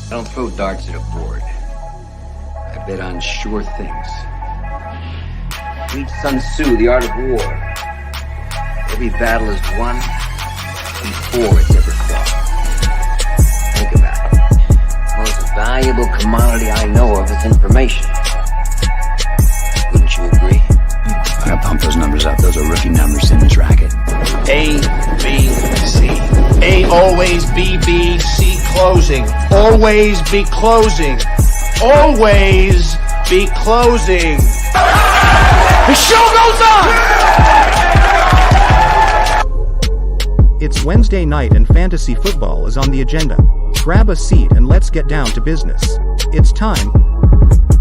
I don't throw darts at a board. I bet on sure things. Read Sun Tzu, The Art of War. Every battle is won before it's ever fought. Think about it. The most valuable commodity I know of is information. Wouldn't you agree? I gotta pump those numbers up. Those are rookie numbers in this racket. A, B, C. A, always B, B, C, closing. Always be closing. Always be closing. The show goes on! It's Wednesday night and fantasy football is on the agenda. Grab a seat and let's get down to business. It's time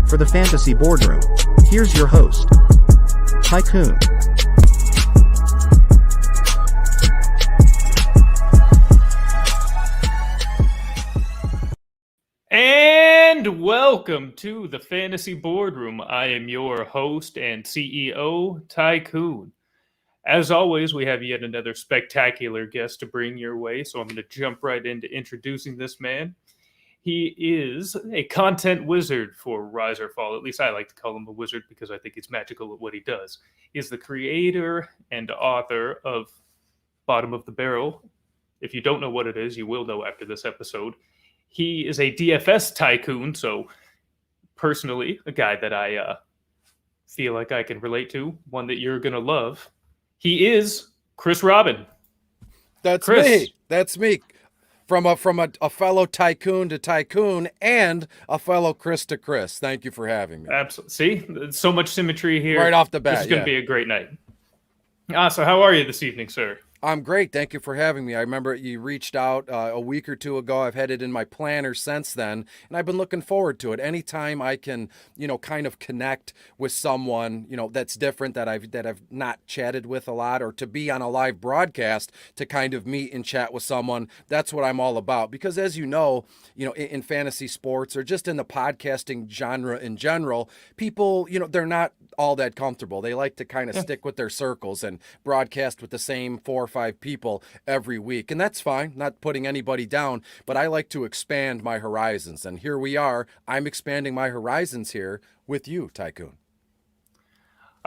for the Fantasy Boardroom. Here's your host, Tycoon. And welcome to the Fantasy Boardroom. I am your host and CEO, Tycoon. As always, we have yet another spectacular guest to bring your way, so I'm going to jump right into introducing this man. He is a content wizard for Rise or Fall. At least I like to call him a wizard because I think he's magical at what he does. He's the creator and author of Bottom of the Barrel. If you don't know what it is, you will know after this episode. He is a DFS tycoon, so personally, a guy that I feel like I can relate to, one that you're going to love. He is Chris Robin. That's Chris. me. That's me. From a fellow tycoon to tycoon and a fellow Chris to Chris. Thank you for having me. Absolutely. See, so much symmetry here. Right off the bat. This is going to be a great night. So how are you this evening, sir? I'm great. Thank you for having me. I remember you reached out a week or two ago. I've had it in my planner since then, and I've been looking forward to it. Anytime I can, kind of connect with someone, that's different that I've not chatted with a lot, or to be on a live broadcast to kind of meet and chat with someone, that's what I'm all about. Because as you know, in fantasy sports or just in the podcasting genre in general, people, they're not all that comfortable. They like to kind of stick with their circles and broadcast with the same 4 or 5 people every week. And that's fine, not putting anybody down, but I like to expand my horizons. And here we are. I'm expanding my horizons here with you, Tycoon.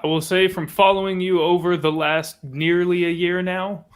I will say from following you over the last nearly a year now,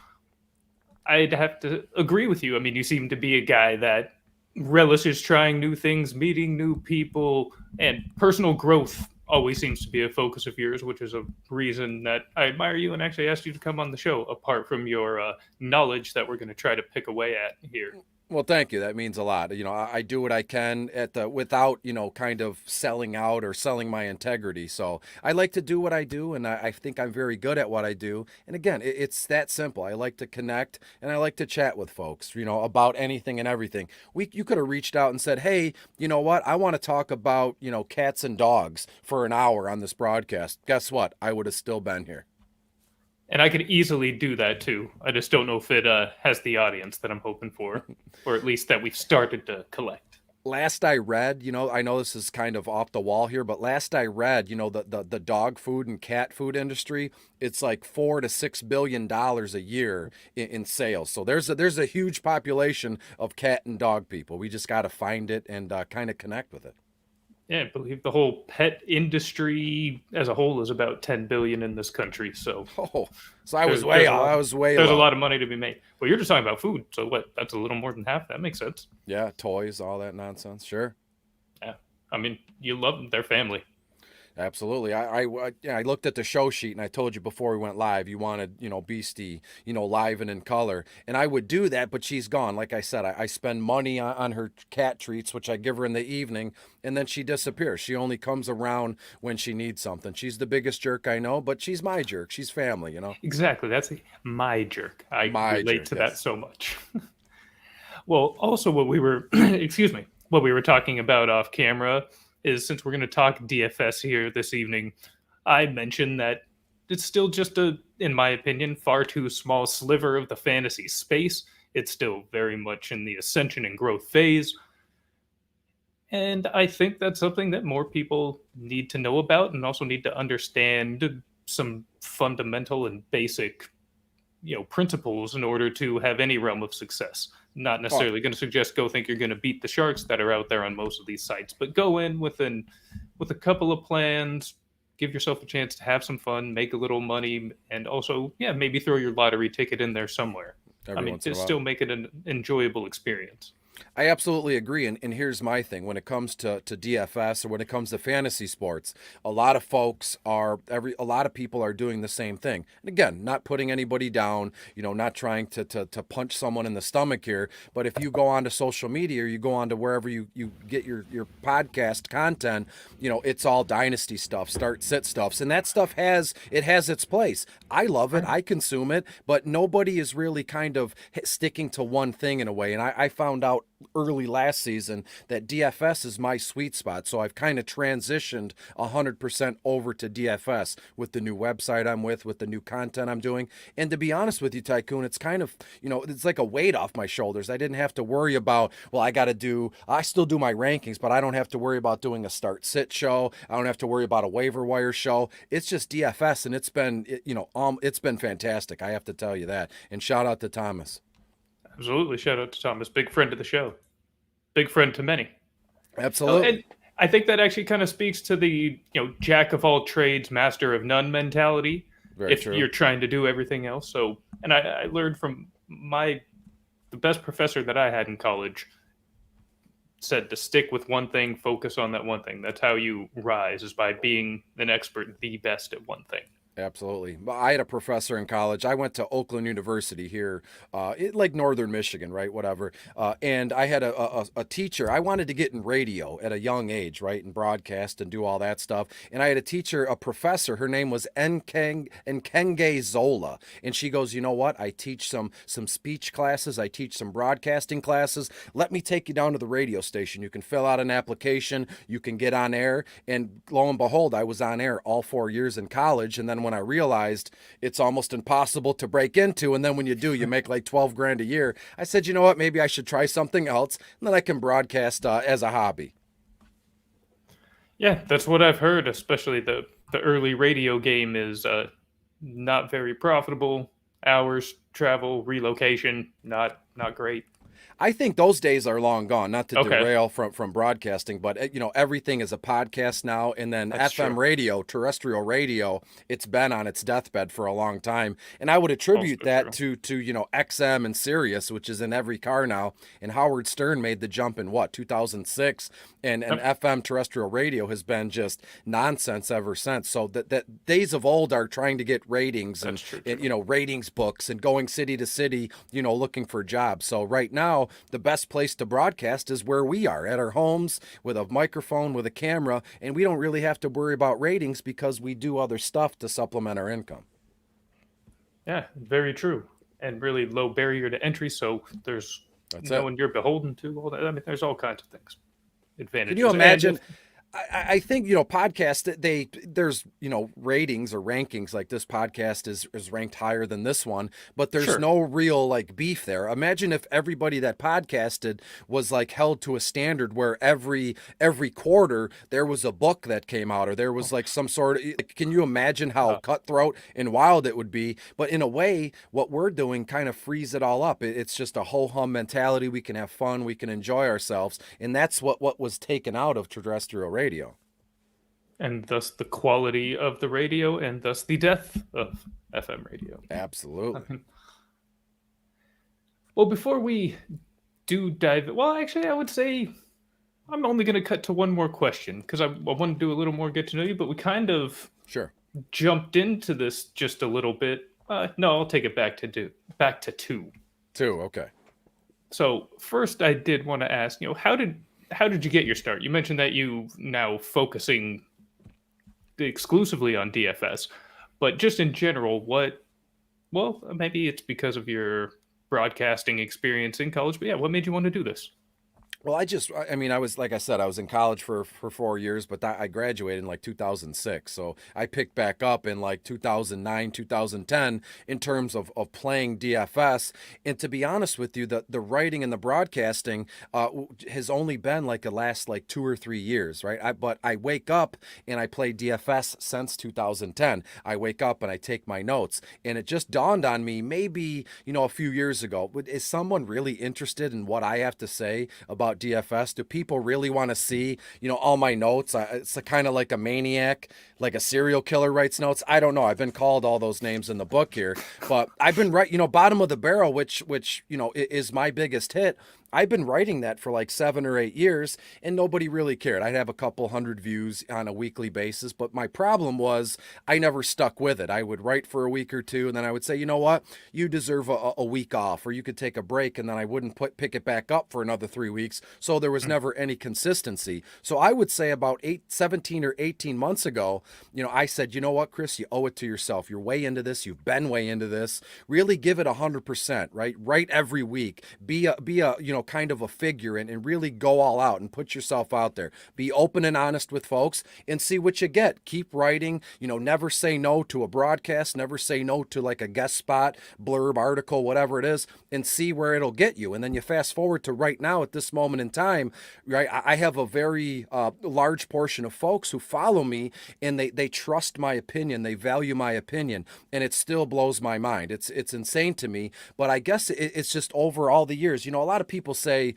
I'd have to agree with you. I mean, you seem to be a guy that relishes trying new things, meeting new people, and personal growth always seems to be a focus of yours, which is a reason that I admire you and actually asked you to come on the show, apart from your knowledge that we're going to try to pick away at here. Well, thank you. That means a lot. I do what I can without, kind of selling out or selling my integrity. So I like to do what I do, and I think I'm very good at what I do. And again, it's that simple. I like to connect, and I like to chat with folks, about anything and everything. You could have reached out and said, hey, you know what? I want to talk about, cats and dogs for an hour on this broadcast. Guess what? I would have still been here. And I could easily do that too. I just don't know if it has the audience that I'm hoping for, or at least that we've started to collect. Last I read, I know this is kind of off the wall here, but last I read, the dog food and cat food industry, it's like $4 to $6 billion a year in sales. So there's a huge population of cat and dog people. We just got to find it and kind of connect with it. Yeah, I believe the whole pet industry as a whole is about 10 billion in this country. So, I was way off. I was way. There's low. a lot of money to be made. Well, you're just talking about food, so what? That's a little more than half. That makes sense. Yeah, toys, all that nonsense. Sure. Yeah, I mean, you love them. They're family. Absolutely. I looked at the show sheet, and I told you before we went live, you wanted, Beastie, live and in color. And I would do that, but she's gone. Like I said, I spend money on her cat treats, which I give her in the evening, and then she disappears. She only comes around when she needs something. She's the biggest jerk I know, but she's my jerk. She's family, Exactly. That's my jerk. I relate jerk, to yes. that so much. Well, also what we were, what we were talking about off camera is, since we're going to talk DFS here this evening, I mentioned that it's still just in my opinion, far too small sliver of the fantasy space. It's still very much in the ascension and growth phase. And I think that's something that more people need to know about, and also need to understand some fundamental and basic, principles in order to have any realm of success. not necessarily going to suggest go think you're going to beat the sharks that are out there on most of these sites, but go in with a couple of plans, give yourself a chance to have some fun, make a little money, and also, yeah, maybe throw your lottery ticket in there somewhere. Every once in a to while. still make it an enjoyable experience. I absolutely agree. And here's my thing. When it comes to DFS or when it comes to fantasy sports, a lot of people are doing the same thing. And again, not putting anybody down, not trying to punch someone in the stomach here. But if you go onto social media or you go onto wherever you get your podcast content, it's all dynasty stuff, start sit stuffs. And that stuff has its place. I love it. I consume it, but nobody is really kind of sticking to one thing in a way. And I found out early last season that DFS is my sweet spot. So I've kind of transitioned 100% over to DFS with the new website I'm with the new content I'm doing. And to be honest with you, Tycoon, it's kind of, it's like a weight off my shoulders. I didn't have to worry about, I still do my rankings, but I don't have to worry about doing a start sit show. I don't have to worry about a waiver wire show. It's just DFS, and it's been fantastic. I have to tell you that. And shout out to Thomas. Absolutely. Shout out to Thomas. Big friend of the show. Big friend to many. Absolutely. And I think that actually kind of speaks to the, jack of all trades, master of none mentality. Very if true. You're trying to do everything else. So, and I learned from the best professor that I had in college said to stick with one thing, focus on that one thing. That's how you rise, is by being an expert, the best at one thing. Absolutely. I had a professor in college. I went to Oakland University here, like northern Michigan, right? Whatever. And I had a teacher. I wanted to get in radio at a young age, right? And broadcast and do all that stuff. And I had a professor. Her name was Nkenge Zola. And she goes, you know what? I teach some speech classes. I teach some broadcasting classes. Let me take you down to the radio station. You can fill out an application. You can get on air. And lo and behold, I was on air all 4 years in college. And then when I realized it's almost impossible to break into, and then when you do, you make like 12 grand a year, I said, you know what, maybe I should try something else, and then I can broadcast as a hobby. Yeah, that's what I've heard, especially the early radio game is not very profitable. Hours, travel, relocation, not great. I think those days are long gone, not to Okay. derail from broadcasting, but everything is a podcast now. And then That's FM true. radio, terrestrial radio, it's been on its deathbed for a long time. And I would attribute Also that to XM and Sirius, which is in every car now. And Howard Stern made the jump in 2006, and FM terrestrial radio has been just nonsense ever since. So that days of old are trying to get ratings and ratings books and going city to city, looking for jobs. So right now, the best place to broadcast is where we are, at our homes with a microphone, with a camera, and we don't really have to worry about ratings because we do other stuff to supplement our income. Yeah, very true. And really low barrier to entry, so there's no one you're beholden to. All that. I mean, there's all kinds of things. Advantages. Can you imagine? I think, podcasts, there's, ratings or rankings, like this podcast is ranked higher than this one, but there's no real like beef there. Imagine if everybody that podcasted was like held to a standard where every quarter there was a book that came out, or there was like some sort of, can you imagine how cutthroat and wild it would be? But in a way, what we're doing kind of frees it all up. It's just a ho-hum mentality. We can have fun. We can enjoy ourselves. And that's what was taken out of terrestrial radio. And thus the quality of the radio, and thus the death of FM radio. Absolutely. Well, before we do dive, actually, I would say I'm only going to cut to one more question because I want to do a little more get to know you, but we kind of jumped into this just a little bit. No, I'll take it back to two. Two, okay. So first, I did want to ask, how did you get your start? You mentioned that you now focusing exclusively on DFS, but just in general, maybe it's because of your broadcasting experience in college, but yeah, what made you want to do this? Well, I mean, I was, like I said, I was in college for 4 years, but I graduated in like 2006. So I picked back up in like 2009, 2010 in terms of playing DFS. And to be honest with you, the writing and the broadcasting has only been like the last like 2 or 3 years, right? But I wake up and I play DFS since 2010. I wake up and I take my notes. And it just dawned on me maybe, a few years ago, is someone really interested in what I have to say about DFS? Do people really want to see, all my notes? It's kind of like a maniac, like a serial killer writes notes. I don't know. I've been called all those names in the book here, but I've been right, bottom of the barrel, which is my biggest hit. I've been writing that for like 7 or 8 years and nobody really cared. I'd have a couple hundred views on a weekly basis, but my problem was I never stuck with it. I would write for a week or two and then I would say, you know what, you deserve a week off, or you could take a break, and then I wouldn't pick it back up for another 3 weeks. So there was never any consistency. So I would say about 17 or 18 months ago, I said, you know what, Chris, you owe it to yourself. You're way into this. You've been way into this. Really give it 100%, right? Write every week. Be a kind of a figure, and really go all out and put yourself out there. Be open and honest with folks and see what you get. Keep writing, never say no to a broadcast, never say no to like a guest spot, blurb, article, whatever it is, and see where it'll get you. And then you fast forward to right now at this moment in time, right? I have a very large portion of folks who follow me, and they trust my opinion. They value my opinion, and it still blows my mind. It's insane to me, but I guess it's just over all the years. A lot of people say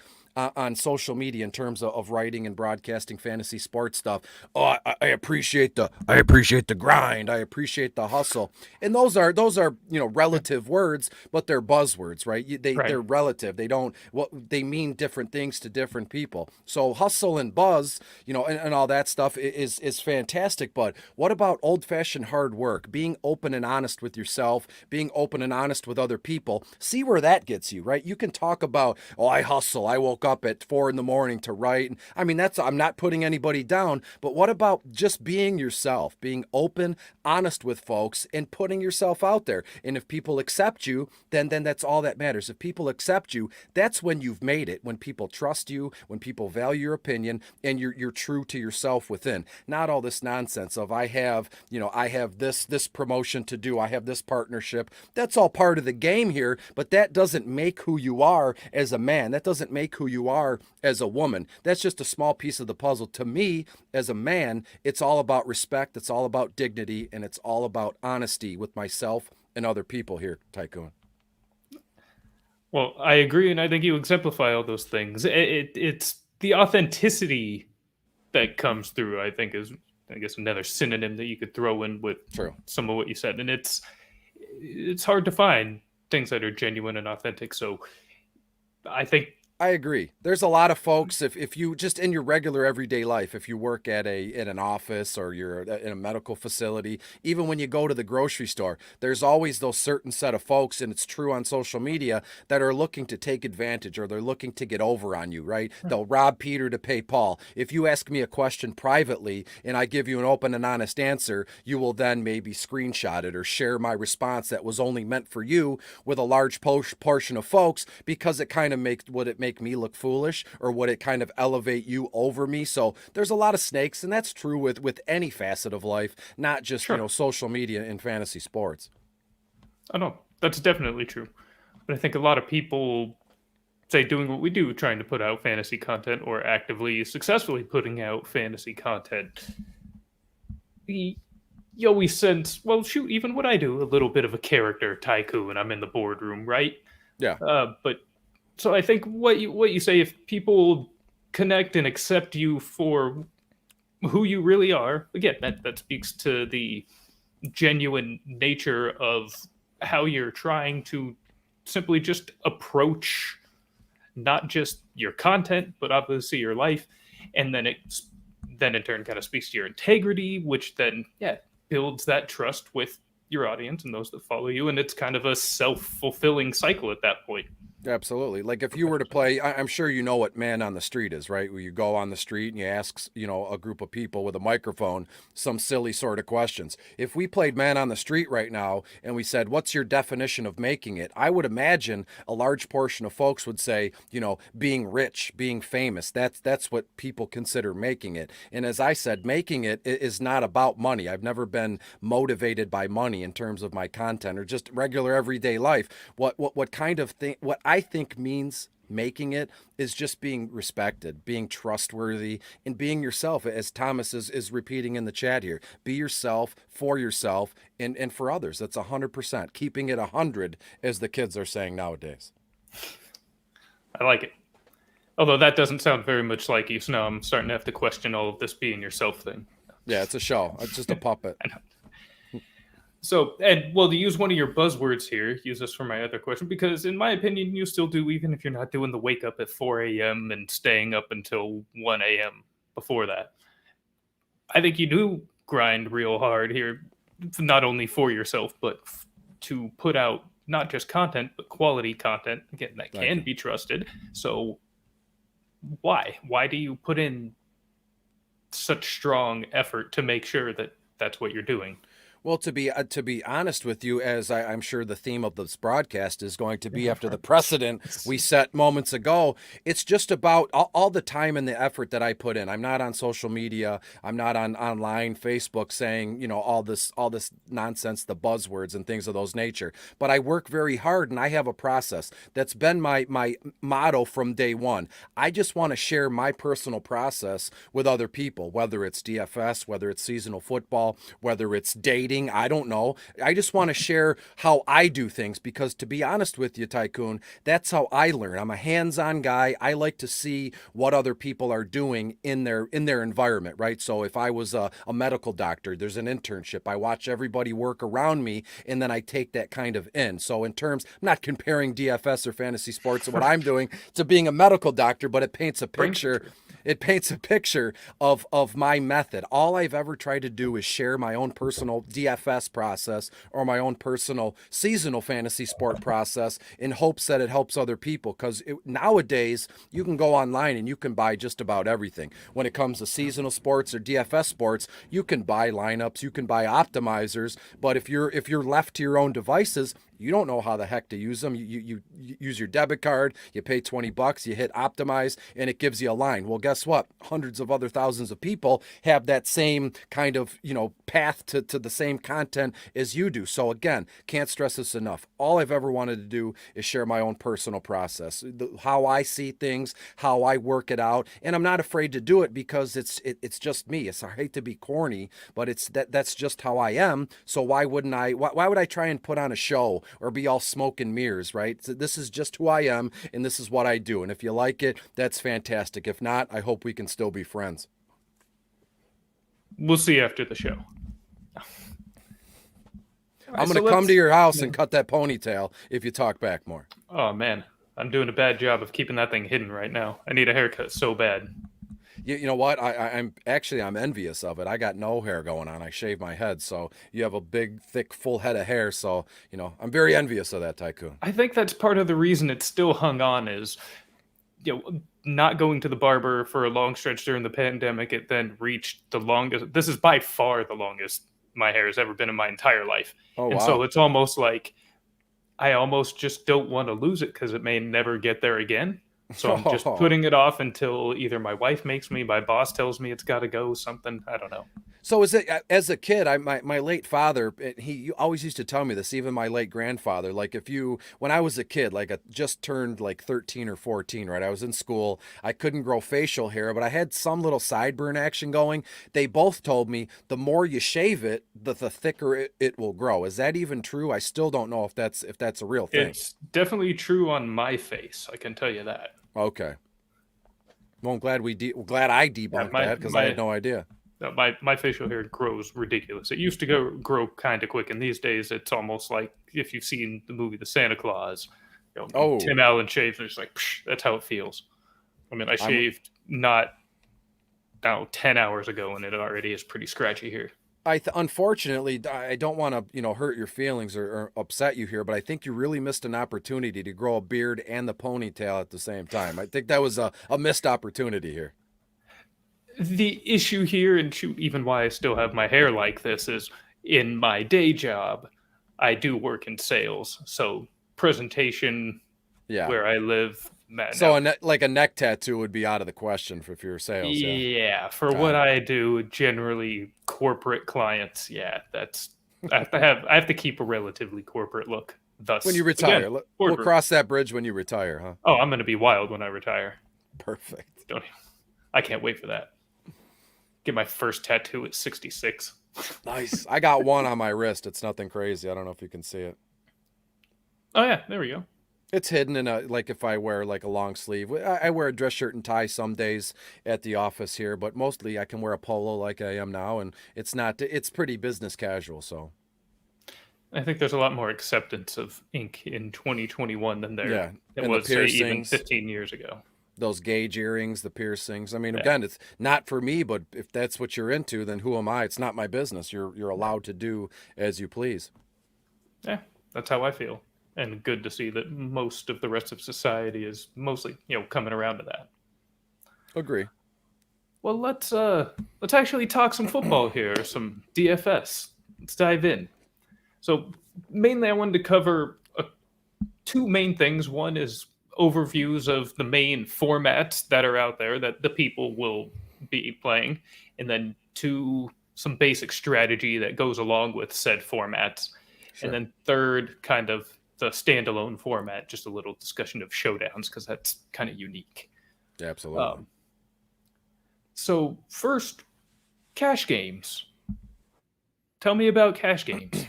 on social media in terms of writing and broadcasting fantasy sports stuff, oh, I appreciate the grind, I appreciate the hustle, and those are relative words, but they're buzzwords, right? They're relative. They mean different things to different people. So hustle and buzz, and all that stuff is fantastic. But what about old-fashioned hard work, being open and honest with yourself, being open and honest with other people? See where that gets you, right? You can talk about, oh, I hustle, I woke up at 4 a.m. to write. I mean, I'm not putting anybody down, but what about just being yourself, being open, honest with folks, and putting yourself out there? And if people accept you, then that's all that matters. If people accept you, that's when you've made it. When people trust you, when people value your opinion, and you're true to yourself within. Not all this nonsense of I have this promotion to do, I have this partnership. That's all part of the game here, but that doesn't make who you are as a man. That doesn't make who you are as a woman. That's just a small piece of the puzzle. To me, as a man, it's all about respect, it's all about dignity, and it's all about honesty with myself and other people here, Tycoon. Well, I agree, and I think you exemplify all those things. It's the authenticity that comes through, I think, is, I guess, another synonym that you could throw in with some of what you said. And it's hard to find things that are genuine and authentic. So I agree. There's a lot of folks, if you just in your regular everyday life, if you work at an office or you're in a medical facility, even when you go to the grocery store, there's always those certain set of folks, and it's true on social media, that are looking to take advantage, or they're looking to get over on you, right? They'll rob Peter to pay Paul. If you ask me a question privately and I give you an open and honest answer, you will then maybe screenshot it or share my response that was only meant for you with a large portion of folks, because it kind of make me look foolish, or would it kind of elevate you over me? So there's a lot of snakes, and that's true with any facet of life, not just social media and fantasy sports. I know that's definitely true, but I think a lot of people, say, doing what we do, trying to put out fantasy content, or actively successfully putting out fantasy content, you always sense, well, shoot, even what I do, a little bit of a character, Tycoon. I'm in the boardroom, right? Yeah. But so I think what you say, if people connect and accept you for who you really are, again, that speaks to the genuine nature of how you're trying to simply just approach not just your content, but obviously your life. And then then in turn kind of speaks to your integrity, which then, builds that trust with your audience and those that follow you. And it's kind of a self-fulfilling cycle at that point. Absolutely. Like if you were to play, I'm sure you know what man on the street is, right? Where you go on the street and you ask, a group of people with a microphone some silly sort of questions. If we played man on the street right now and we said, what's your definition of making it? I would imagine a large portion of folks would say, being rich, being famous. That's what people consider making it. And as I said, making it is not about money. I've never been motivated by money in terms of my content or just regular everyday life. What kind of thing, what I think means making it is just being respected, being trustworthy, and being yourself, as Thomas is repeating in the chat here. Be yourself for yourself and for others. That's 100%. Keeping it 100, as the kids are saying nowadays. I like it. Although that doesn't sound very much like you, so now I'm starting to have to question all of this being yourself thing. Yeah, it's a show. It's just a puppet. So, and well, to use one of your buzzwords here, use this for my other question, because in my opinion, you still do, even if you're not doing the wake up at 4 a.m. and staying up until 1 a.m. before that. I think you do grind real hard here, not only for yourself, but to put out not just content, but quality content, again, that can be trusted. So why? Why do you put in such strong effort to make sure that that's what you're doing? Well, to be honest with you, as I'm sure the theme of this broadcast is going to be after the precedent we set moments ago, it's just about all the time and the effort that I put in. I'm not on social media. I'm not on online Facebook saying, all this nonsense, the buzzwords and things of those nature. But I work very hard, and I have a process that's been my motto from day one. I just want to share my personal process with other people, whether it's DFS, whether it's seasonal football, whether it's dating. I don't know. I just want to share how I do things because, to be honest with you, Tycoon, that's how I learn. I'm a hands-on guy. I like to see what other people are doing in their environment, right? So if I was a medical doctor, there's an internship. I watch everybody work around me, and then I take that kind of in. So in terms, I'm not comparing DFS or fantasy sports and what I'm doing to being a medical doctor, but it paints a picture. It paints a picture of my method. All I've ever tried to do is share my own personal DFS process or my own personal seasonal fantasy sport process in hopes that it helps other people. Because nowadays, you can go online and you can buy just about everything. When it comes to seasonal sports or DFS sports, you can buy lineups, you can buy optimizers. But if you're left to your own devices, you don't know how the heck to use them. You use your debit card, you pay $20, you hit optimize, and it gives you a line. Well, guess what? Hundreds of other thousands of people have that same kind of, path to the same content as you do. So again, can't stress this enough. All I've ever wanted to do is share my own personal process, how I see things, how I work it out. And I'm not afraid to do it because it's just me. I hate to be corny, but that's just how I am. So why would I try and put on a show or be all smoke and mirrors, right? So this is just who I am, and this is what I do. And if you like it, that's fantastic. If not, I hope we can still be friends. We'll see after the show. I'm going to come to your house and cut that ponytail if you talk back more. Oh, man. I'm doing a bad job of keeping that thing hidden right now. I need a haircut so bad. You know what? I'm envious of it. I got no hair going on. I shave my head, so you have a big, thick, full head of hair. So, I'm very envious of that, Tycoon. I think that's part of the reason it's still hung on is, not going to the barber for a long stretch during the pandemic. It then reached the longest. This is by far the longest my hair has ever been in my entire life. Oh, and wow. So it's almost like I almost just don't want to lose it because it may never get there again. So I'm just putting it off until either my wife makes me, my boss tells me it's got to go, something. I don't know. So as a kid, my late father, he always used to tell me this, even my late grandfather, like when I was a kid, just turned like 13 or 14, right? I was in school. I couldn't grow facial hair, but I had some little sideburn action going. They both told me the more you shave it, the thicker it will grow. Is that even true? I still don't know if that's a real thing. It's definitely true on my face. I can tell you that. Okay. Well, I'm glad glad I debunked that because I had no idea. My facial hair grows ridiculous. It used to grow kind of quick, and these days it's almost like if you've seen the movie The Santa Claus. Tim Allen shaves, and it's like, psh, that's how it feels. I mean, I shaved not 10 hours ago, and it already is pretty scratchy here. Unfortunately, I don't want to, hurt your feelings or upset you here, but I think you really missed an opportunity to grow a beard and the ponytail at the same time. I think that was a missed opportunity here. The issue here, and shoot, even why I still have my hair like this, is in my day job, I do work in sales. So presentation Yeah. where I live. So like a neck tattoo would be out of the question for your sales. Yeah. Yeah, for Got what it. I do, generally corporate clients. Yeah, that's I have to keep a relatively corporate look. Thus, When you retire, again, we'll boardroom. cross that bridge when you retire, huh? Oh, I'm going to be wild when I retire. Perfect. I can't wait for that. Get my first tattoo at 66. Nice. I got one on my wrist. It's nothing crazy. I don't know if you can see it. Oh yeah, there we go. It's hidden in like if I wear like a long sleeve. I wear a dress shirt and tie some days at the office here, but mostly I can wear a polo like I am now, and it's pretty business casual. So I think there's a lot more acceptance of ink in 2021 than there yeah, it was say, even 15 years ago. Those gauge earrings, the piercings. I mean, Yeah. again, it's not for me, but if that's what you're into, then who am I? It's not my business. You're allowed to do as you please. Yeah, that's how I feel. And good to see that most of the rest of society is mostly, coming around to that. Agree. Well, let's actually talk some football here, some DFS. Let's dive in. So, mainly I wanted to cover two main things. One is overviews of the main formats that are out there that the people will be playing, and then two, some basic strategy that goes along with said formats. Sure. And then third, kind of the standalone format, just a little discussion of showdowns because that's kind of unique. Absolutely. So first, cash games. Tell me about cash games.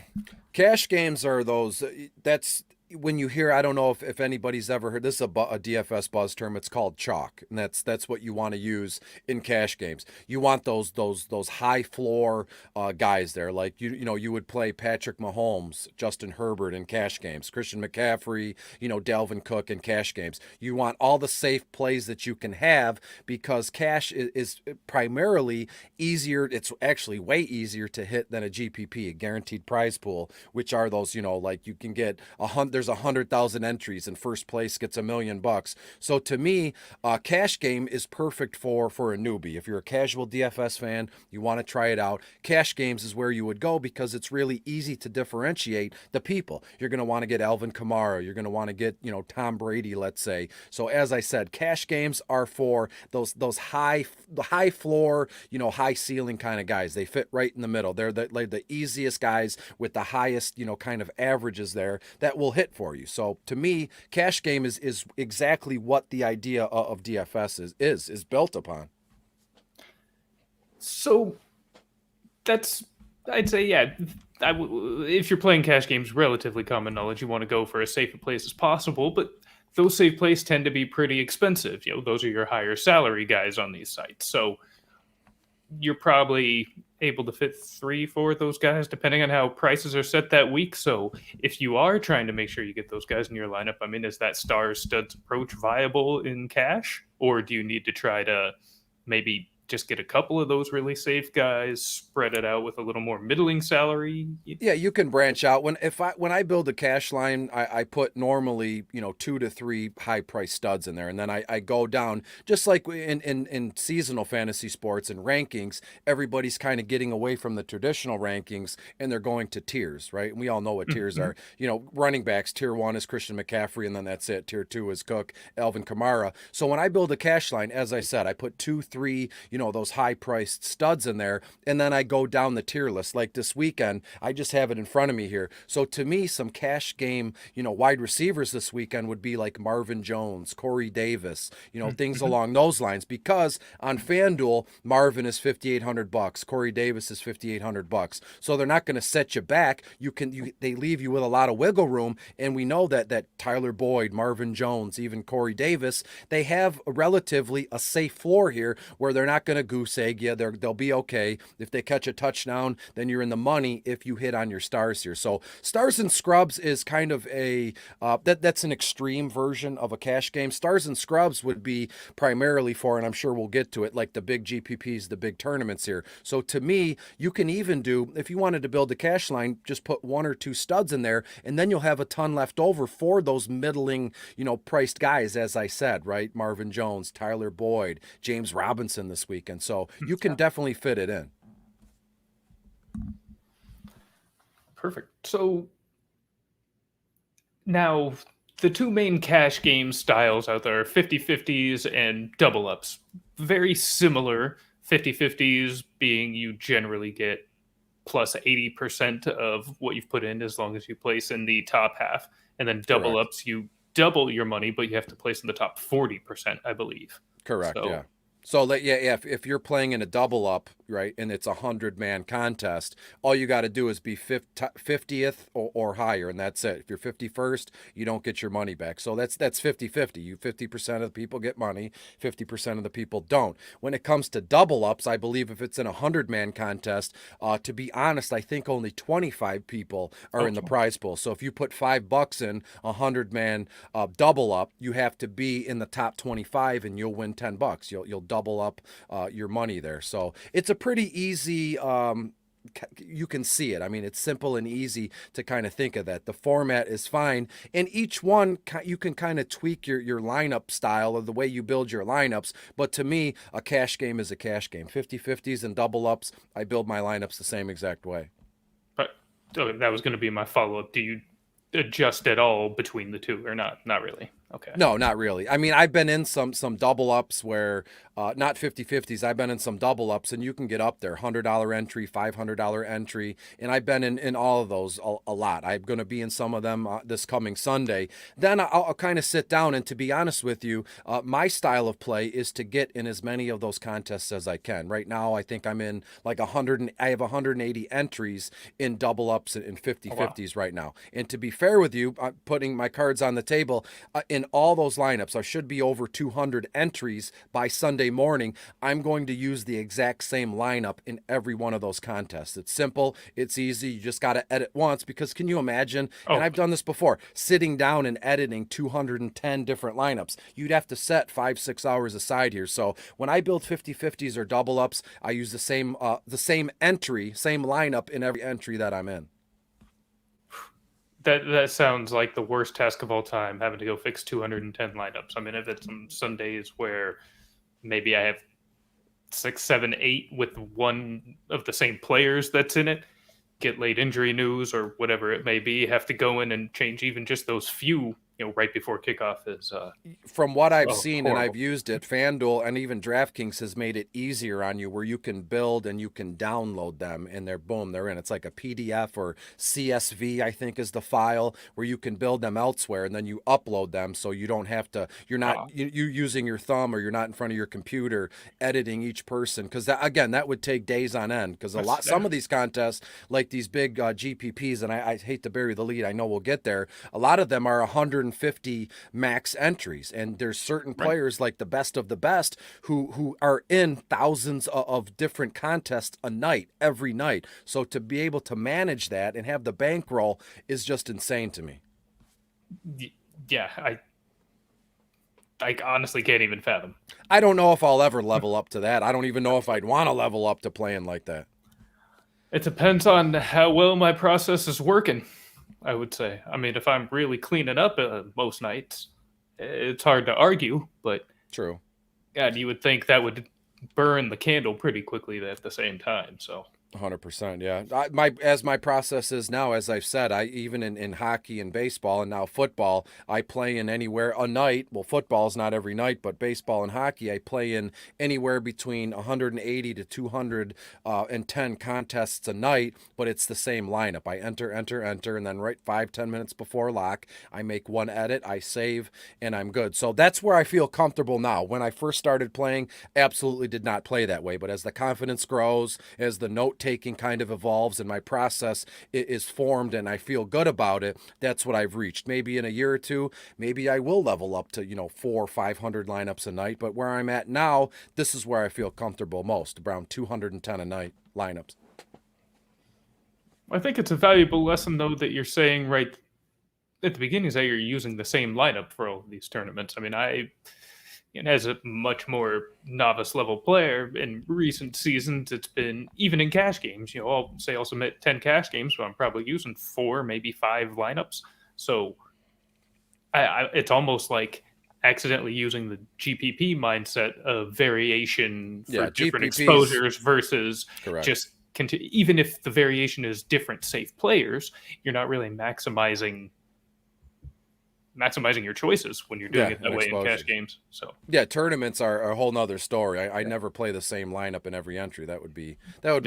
Cash games are those, that's when you hear, I don't know if anybody's ever heard, this is a DFS buzz term. It's called chalk, and that's what you want to use in cash games. You want those high floor guys there, like you would play Patrick Mahomes, Justin Herbert in cash games, Christian McCaffrey, Dalvin Cook in cash games. You want all the safe plays that you can have because cash is primarily easier. It's actually way easier to hit than a GPP, a guaranteed prize pool, which are those like you can get there's 100,000 entries and first place gets $1 million. So to me, cash game is perfect for a newbie. If you're a casual DFS fan, you want to try it out. Cash games is where you would go because it's really easy to differentiate the people. You're going to want to get Alvin Kamara. You're going to want to get, Tom Brady, let's say. So as I said, cash games are for those high floor, high ceiling kind of guys. They fit right in the middle. They're the easiest guys with the highest, kind of averages there that will hit for you. So to me, cash game is exactly what the idea of DFS is built upon. So that's, I'd say, yeah, if you're playing cash games, relatively common knowledge, you want to go for as safe a place as possible, but those safe plays tend to be pretty expensive. Those are your higher salary guys on these sites. So you're probably able to fit 3-4 of those guys, depending on how prices are set that week. So if you are trying to make sure you get those guys in your lineup, I mean, is that stars studs approach viable in cash? Or do you need to try to maybe just get a couple of those really safe guys, spread it out with a little more middling salary? Yeah, you can branch out. When I build a cash line, I put normally 2 to 3 high price studs in there, and then I go down just like in seasonal fantasy sports and rankings. Everybody's kind of getting away from the traditional rankings and they're going to tiers, right? And we all know what tiers are. Running backs, tier 1 is Christian McCaffrey, and then that's it. Tier 2 is Cook, Alvin Kamara. So when I build a cash line, as I said, I put 2, 3, those high priced studs in there, and then I go down the tier list. Like this weekend, I just have it in front of me here. So to me, some cash game, wide receivers this weekend would be like Marvin Jones, Corey Davis, things along those lines, because on FanDuel, Marvin is $5,800, Corey Davis is $5,800. So they're not going to set you back. They leave you with a lot of wiggle room, and we know that Tyler Boyd, Marvin Jones, even Corey Davis, they have relatively a safe floor here where they're not going to goose egg you. They'll be okay. If they catch a touchdown, then you're in the money if you hit on your stars here. So stars and scrubs is kind of a that's an extreme version of a cash game. Stars and scrubs would be primarily for, and I'm sure we'll get to it, like the big GPPs, the big tournaments here. So to me, you can even do, if you wanted to build a cash line, just put 1 or 2 studs in there, and then you'll have a ton left over for those middling, priced guys, as I said, right? Marvin Jones, Tyler Boyd, James Robinson this weekend. So you can definitely fit it in. Perfect. So now the two main cash game styles out there are 50-50s and double ups. Very similar. 50-50s being you generally get plus 80% of what you've put in as long as you place in the top half. And then double Correct. ups, you double your money, but you have to place in the top 40%, I believe. Correct. So, Yeah. So if you're playing in a double up, right, and it's 100-man contest, all you got to do is be 50th or higher, and that's it. If you're 51st, you don't get your money back. So that's 50-50. You 50% of the people get money, 50% of the people don't. When it comes to double ups, I believe if it's in a 100-man contest, to be honest, I think only 25 people are in the prize pool. So if you put $5 in a 100-man double up, you have to be in the top 25, and you'll win $10. You'll double up your money there. So it's a pretty easy, you can see it. I mean, it's simple and easy to kind of think of that. The format is fine. And each one, you can kind of tweak your lineup style or the way you build your lineups. But to me, a cash game is a cash game. 50-50s and double ups, I build my lineups the same exact way. but that was going to be my follow-up. Do you adjust at all between the two or not? Not really. Okay. No, not really. I mean, I've been in some double ups where, not 50-50s, I've been in some double ups, and you can get up there, $100 entry, $500 entry, and I've been in all of those a lot. I'm going to be in some of them this coming Sunday. Then I'll kind of sit down, and to be honest with you, my style of play is to get in as many of those contests as I can. Right now, I think I'm in like I have 180 entries in double ups and 50-50s right now. And to be fair with you, I'm putting my cards on the table, in all those lineups, I should be over 200 entries by Sunday morning. I'm going to use the exact same lineup in every one of those contests. It's simple. It's easy. You just got to edit once, because can you imagine, and I've done this before, sitting down and editing 210 different lineups. You'd have to set 5-6 hours aside here. So when I build 50-50s or double ups, I use the same entry, same lineup in every entry that I'm in. That sounds like the worst task of all time, having to go fix 210 lineups. I mean, if it's on Sundays where maybe I have 6, 7, 8 with one of the same players that's in it, get late injury news or whatever it may be, have to go in and change even just those few, right before kickoff is. From what I've seen, horrible. and I've used it, FanDuel and even DraftKings has made it easier on you, where you can build and you can download them, and they're in. It's like a PDF or CSV, I think is the file, where you can build them elsewhere, and then you upload them, so you don't have to. You're not you using your thumb, or you're not in front of your computer editing each person, because that would take days on end. Because some of these contests, like these big GPPs, and I hate to bury the lead, I know we'll get there. A lot of them are 150 max entries, and there's certain players like the best of the best who are in thousands of different contests a night, every night. So to be able to manage that and have the bankroll is just insane to me. Yeah, I honestly can't even fathom. I don't know if I'll ever level up to that. I don't even know if I'd want to level up to playing like that. It depends on how well my process is working, I would say. I mean, if I'm really cleaning up most nights, it's hard to argue, but True. God, you would think that would burn the candle pretty quickly at the same time. So 100%, yeah. As my process is now, as I've said, I even in hockey and baseball and now football, I play in anywhere a night. Well, football is not every night, but baseball and hockey, I play in anywhere between 180 to 210 contests a night, but it's the same lineup. I enter, and then right 5-10 minutes before lock, I make one edit, I save, and I'm good. So that's where I feel comfortable now. When I first started playing, absolutely did not play that way, but as the confidence grows, as the note taking kind of evolves and my process is formed and I feel good about it, that's what I've reached. Maybe in a year or two, maybe I will level up to, 400 or 500 lineups a night. But where I'm at now, this is where I feel comfortable most, around 210 a night lineups. I think it's a valuable lesson, though, that you're saying right at the beginning is that you're using the same lineup for all of these tournaments. I mean, as a much more novice level player in recent seasons, it's been even in cash games. I'll submit 10 cash games, but I'm probably using 4, maybe 5 lineups. So it's almost like accidentally using the GPP mindset of variation for different GPPs, exposures versus correct. just even if the variation is different safe players, you're not really maximizing your choices when you're doing it that way in cash games. So tournaments are a whole nother story. I never play the same lineup in every entry. That would be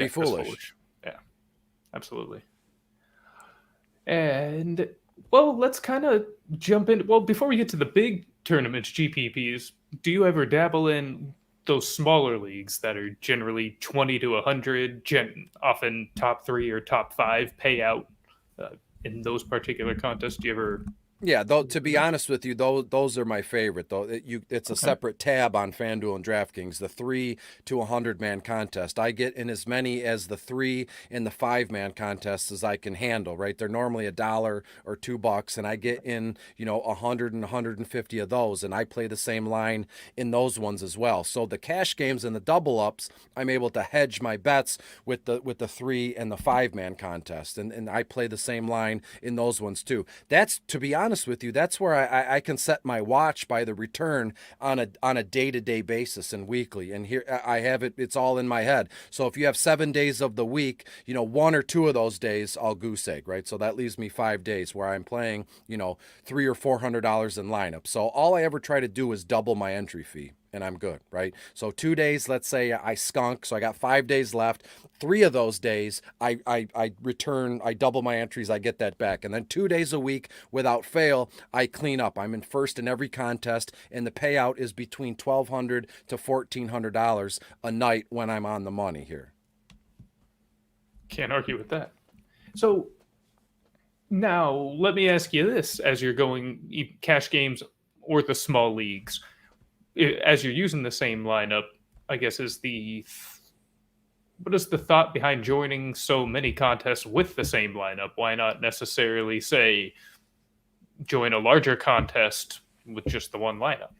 foolish. Yeah, absolutely. And well, let's kind of jump in. Well, before we get to the big tournaments, GPPs, do you ever dabble in those smaller leagues that are generally 20 to 100, often top 3 or top 5 payout in those particular contests? Do you ever? Yeah, though, to be honest with you, those are my favorite. Though it's a separate tab on FanDuel and DraftKings. The 3 to 100 man contest, I get in as many as the 3 and the 5 man contests as I can handle. Right, they're normally $1 or $2, and I get in 100 and 150 of those, and I play the same line in those ones as well. So the cash games and the double ups, I'm able to hedge my bets with the 3 and the 5 man contest, and I play the same line in those ones too. That's, to be honest with you, that's where I can set my watch by the return on a day-to-day basis and weekly. And here I have it, it's all in my head. So if you have 7 days of the week, 1 or 2 of those days I'll goose egg, right? So that leaves me 5 days where I'm playing, $300 or $400 in lineup. So all I ever try to do is double my entry fee, and I'm good, right? So 2 days, let's say I skunk, so I got 5 days left. 3 of those days, I return, I double my entries, I get that back. And then 2 days a week, without fail, I clean up. I'm in first in every contest, and the payout is between $1,200 to $1,400 a night when I'm on the money here. Can't argue with that. So now let me ask you this: as you're going cash games or the small leagues, as you're using the same lineup, I guess what is the thought behind joining so many contests with the same lineup? Why not necessarily say join a larger contest with just the one lineup?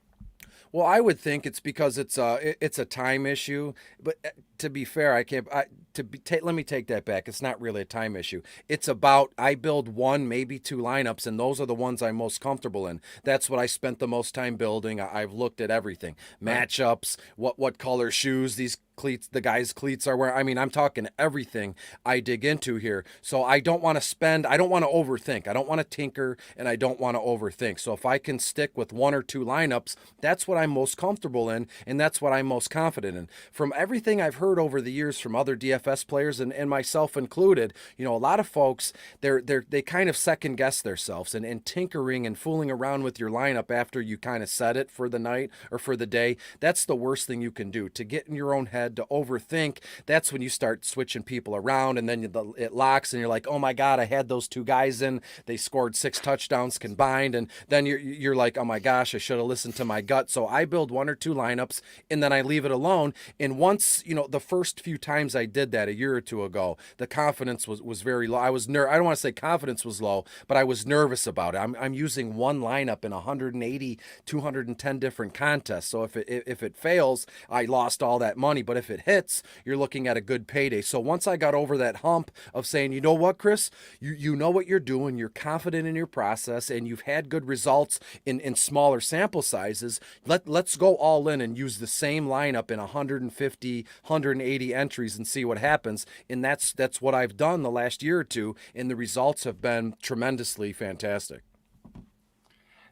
Well, I would think it's because it's a time issue. But to be fair, let me take that back. It's not really a time issue. It's about I build 1, maybe 2 lineups, and those are the ones I'm most comfortable in. That's what I spent the most time building. I've looked at everything, matchups, what color shoes these cleats, the guys' cleats are wearing. I mean, I'm talking everything I dig into here. So I don't want to overthink. I don't want to tinker, and I don't want to overthink. So if I can stick with 1 or 2 lineups, that's what I'm most comfortable in, and that's what I'm most confident in. From everything I've heard over the years from other DFS players and myself included, a lot of folks, they kind of second guess themselves and tinkering and fooling around with your lineup after you kind of set it for the night or for the day. That's the worst thing you can do, to get in your own head, to overthink. That's when you start switching people around, and then it locks and you're like, oh my God, I had those 2 guys in, they scored 6 touchdowns combined, and then you're like, oh my gosh, I should have listened to my gut. So I build 1 or 2 lineups and then I leave it alone. And once, the first few times I did that a year or 2 ago, the confidence was very low. I don't want to say confidence was low, but I was nervous about it. I'm using 1 lineup in 180, 210 different contests. So if it fails, I lost all that money. But if it hits, you're looking at a good payday. So once I got over that hump of saying, you know what, Chris, you know what you're doing, you're confident in your process, and you've had good results in smaller sample sizes, let's go all in and use the same lineup in 150, 180 entries and see what happens. And that's what I've done the last year or 2, and the results have been tremendously fantastic.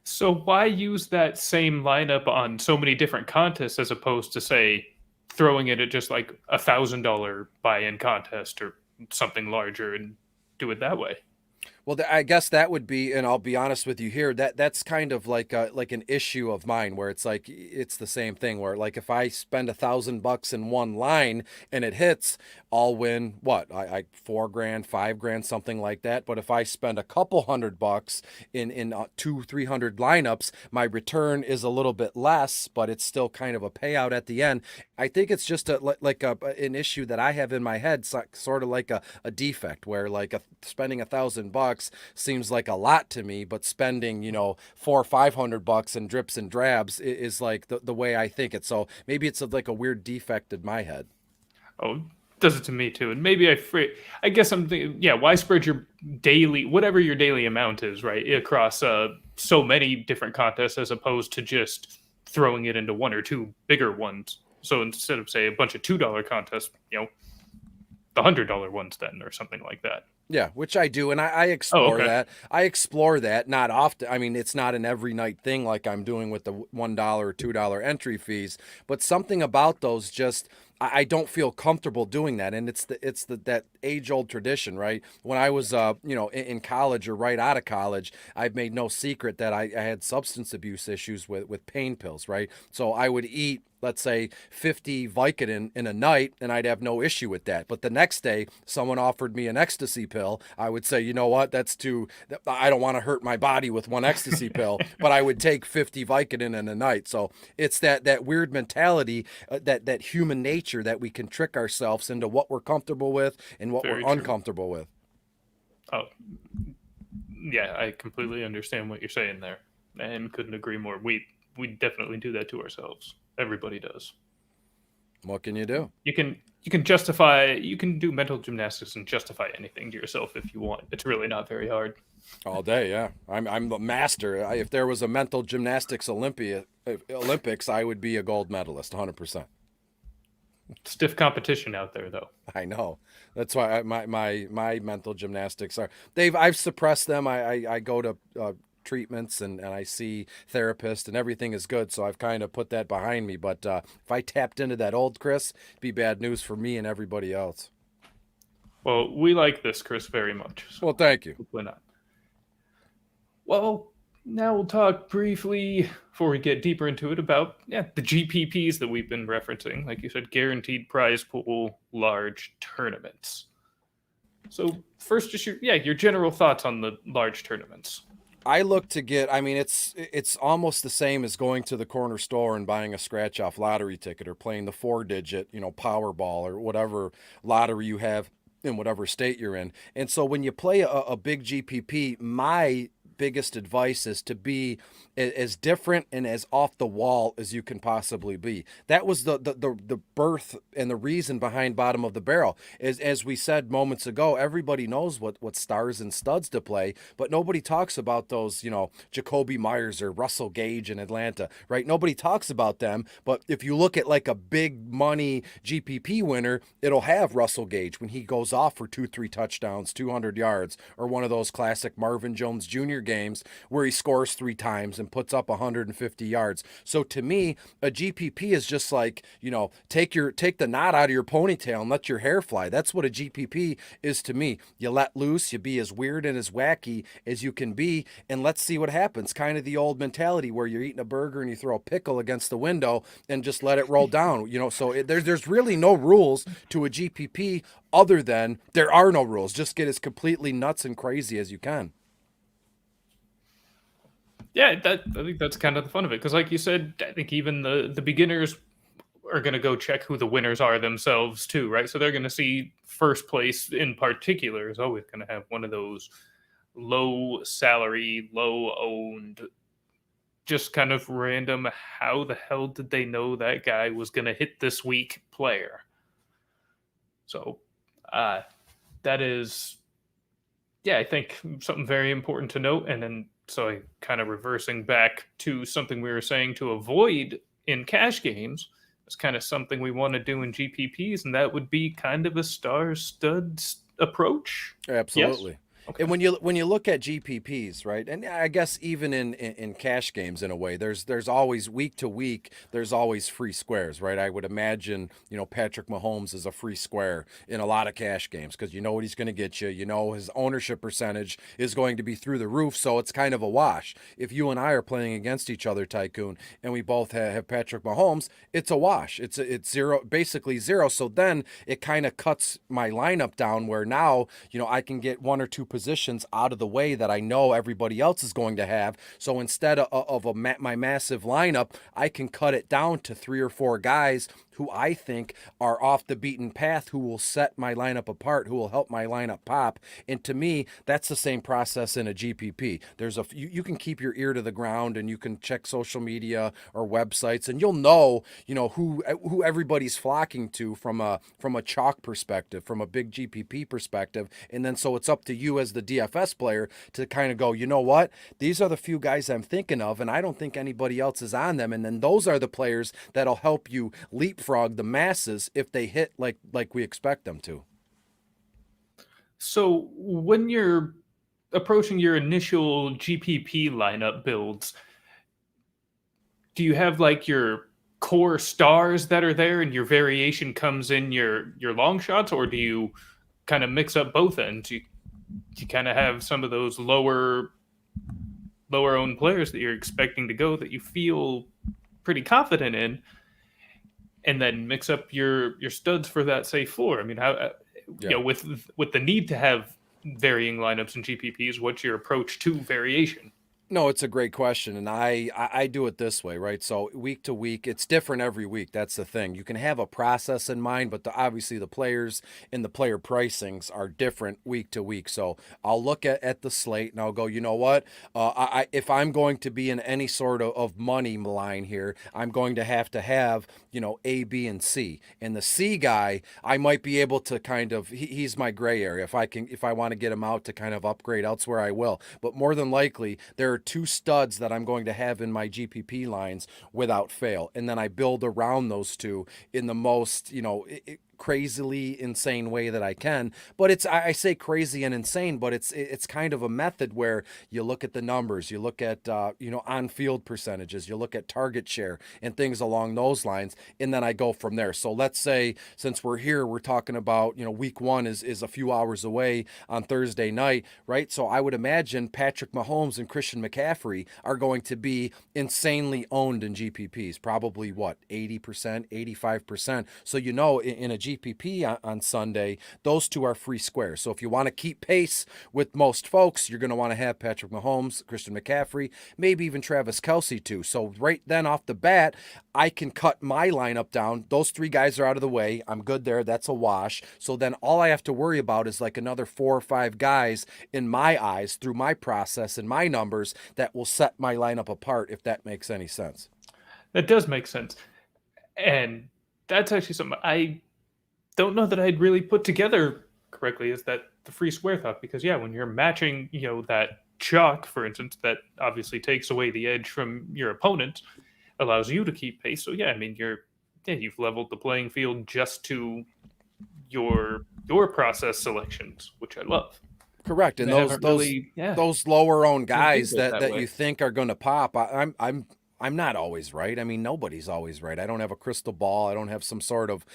So why use that same lineup on so many different contests as opposed to, say, throwing it at just like $1,000 buy-in contest or something larger and do it that way? Well, I guess that would be, and I'll be honest with you here, that's kind of like an issue of mine where it's like it's the same thing where like if I spend $1,000 in one line and it hits, I'll win what I 4 grand, 5 grand, something like that. But if I spend a couple $100 in 200-300 lineups, my return is a little bit less, but it's still kind of a payout at the end. I think it's just an issue that I have in my head, sort of like a defect where like spending $1,000 seems like a lot to me, but spending, 400 or $500 in drips and drabs is like the way I think it. So maybe it's like a weird defect in my head. Oh, does it to me too. And maybe I guess I'm thinking, yeah, why spread your daily, whatever your daily amount is, right, across so many different contests as opposed to just throwing it into one or two bigger ones. So instead of, say, a bunch of $2 contests, the $100 ones then, or something like that. Yeah, which I do, and I explore okay. that. I explore that, not often. I mean, it's not an every night thing like I'm doing with the $1 or $2 entry fees, but something about those just I don't feel comfortable doing that, and it's that age old tradition, right? When I was in college or right out of college, I've made no secret that I had substance abuse issues with pain pills, right? So I would eat, let's say, 50 Vicodin in a night, and I'd have no issue with that. But the next day, someone offered me an ecstasy pill. I would say, you know what, I don't want to hurt my body with one ecstasy pill, but I would take 50 Vicodin in a night. So it's that weird mentality, that human nature that we can trick ourselves into what we're comfortable with and what Very we're true. uncomfortable with. Oh, yeah, I completely understand what you're saying there, and couldn't agree more. We definitely do that to ourselves. Everybody does. What can you do? You can do mental gymnastics and justify anything to yourself if you want. It's really not very hard. All day, yeah. I'm the master. If there was a mental gymnastics Olympics, I would be a gold medalist, 100%. Stiff competition out there, though. I know. That's why my mental gymnastics I've suppressed them. I go to treatments and I see therapists and everything is good. So I've kind of put that behind me. But if I tapped into that old Chris, it'd be bad news for me and everybody else. Well, we like this, Chris, very much. So Well, thank you. hopefully not. Well, now we'll talk briefly, before we get deeper into it, about the GPPs that we've been referencing. Like you said, guaranteed prize pool, large tournaments. So first, just your general thoughts on the large tournaments. I look to get, I mean, it's almost the same as going to the corner store and buying a scratch off lottery ticket or playing the 4-digit, Powerball or whatever lottery you have in whatever state you're in. And so when you play a big GPP, my biggest advice is to be as different and as off the wall as you can possibly be. That was the birth and the reason behind bottom of the barrel. As we said moments ago, everybody knows what stars and studs to play, but nobody talks about those, Jacoby Myers or Russell Gage in Atlanta, right? Nobody talks about them, but if you look at like a big money GPP winner, it'll have Russell Gage when he goes off for 2-3 touchdowns, 200 yards, or one of those classic Marvin Jones Jr. games where he scores 3 times and puts up 150 yards. So to me, a GPP is just like, take the knot out of your ponytail and let your hair fly. That's what a GPP is to me. You let loose, you be as weird and as wacky as you can be, and let's see what happens. Kind of the old mentality where you're eating a burger and you throw a pickle against the window and just let it roll down. So there's really no rules to a GPP other than there are no rules. Just get as completely nuts and crazy as you can. Yeah, I think that's kind of the fun of it. Because like you said, I think even the beginners are going to go check who the winners are themselves too, right? So they're going to see first place in particular is always going to have one of those low salary, low owned, just kind of random, how the hell did they know that guy was going to hit this week player? So that is, I think something very important to note. And then, so I kind of reversing back to something we were saying to avoid in cash games, it's kind of something we want to do in GPPs, and that would be kind of a star-stud approach. Absolutely. Yes? Okay. And when you look at GPPs, right, and I guess even in cash games in a way, there's always week to week, there's always free squares, right? I would imagine Patrick Mahomes is a free square in a lot of cash games because you know what he's going to get you. You know his ownership percentage is going to be through the roof, so it's kind of a wash. If you and I are playing against each other, Tycoon, and we both have Patrick Mahomes, it's a wash. It's zero, basically zero. So then it kind of cuts my lineup down where now I can get one or two positions out of the way that I know everybody else is going to have. So instead of my massive lineup, I can cut it down to 3 or 4 guys who I think are off the beaten path, who will set my lineup apart, who will help my lineup pop. And to me, that's the same process in a GPP. You can keep your ear to the ground and you can check social media or websites, and you'll know who everybody's flocking to from a chalk perspective, from a big GPP perspective. And then so it's up to you as the DFS player to kind of go, you know what? These are the few guys I'm thinking of, and I don't think anybody else is on them. And then those are the players that'll help you leapfrog the masses if they hit like we expect them to. So when you're approaching your initial GPP lineup builds, do you have like your core stars that are there and your variation comes in your long shots, or do you kind of mix up both ends? You kind of have some of those lower owned players that you're expecting to go that you feel pretty confident in, and then mix up your studs for that say floor. I mean, how with the need to have varying lineups and GPPs, what's your approach to variation? No, it's a great question, and I do it this way, right? So week to week, it's different every week. That's the thing. You can have a process in mind, but obviously the players and the player pricings are different week to week. So I'll look at the slate and I'll go, you know what? If I'm going to be in any sort of money line here, I'm going to have A, B, and C. And the C guy, I might be able to kind of he's my gray area. If I want to get him out to kind of upgrade elsewhere, I will. But more than likely, there are 2 studs that I'm going to have in my GPP lines without fail. And then I build around those 2 in the most, crazily insane way that I can. But I say crazy and insane, but it's kind of a method where you look at the numbers, you look at on field percentages, you look at target share and things along those lines, and then I go from there. So let's say since we're here, we're talking about week 1 is a few hours away on Thursday night, right? So I would imagine Patrick Mahomes and Christian McCaffrey are going to be insanely owned in GPPs, probably 80%, 85%. So in a GPP on Sunday, those 2 are free squares. So if you want to keep pace with most folks, you're going to want to have Patrick Mahomes, Christian McCaffrey, maybe even Travis Kelce too. So right then off the bat, I can cut my lineup down. Those 3 guys are out of the way. I'm good there. That's a wash. So then all I have to worry about is like another 4 or 5 guys in my eyes through my process and my numbers that will set my lineup apart, if that makes any sense. That does make sense. And that's actually something I don't know that I'd really put together correctly, is that the free square thought. Because when you're matching, that chalk, for instance, that obviously takes away the edge from your opponent, allows you to keep pace. So I mean, you've leveled the playing field just to your process selections, which I love. Correct. And those lower owned guys that you think are going to pop, I'm not always right. I mean, nobody's always right. I don't have a crystal ball. I don't have some sort of,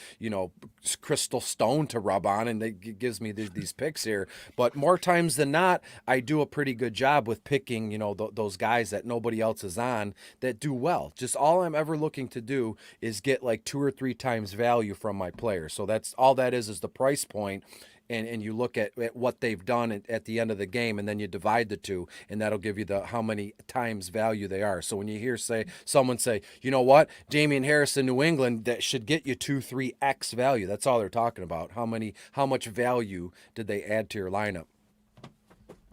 crystal stone to rub on, and it gives me these picks here. But more times than not, I do a pretty good job with picking, those guys that nobody else is on that do well. Just all I'm ever looking to do is get like 2 or 3 times value from my players. So that's all that is the price point. And you look at what they've done at the end of the game, and then you divide the 2, and that'll give you how many times value they are. So when you hear someone say, you know what, Damian Harris in New England, that should get you 2-3x value. That's all they're talking about. How much value did they add to your lineup?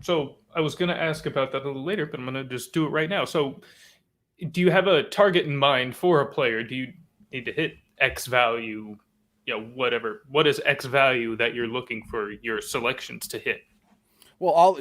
So I was going to ask about that a little later, but I'm going to just do it right now. So do you have a target in mind for a player? Do you need to hit X value? Whatever. What is X value that you're looking for your selections to hit? Well,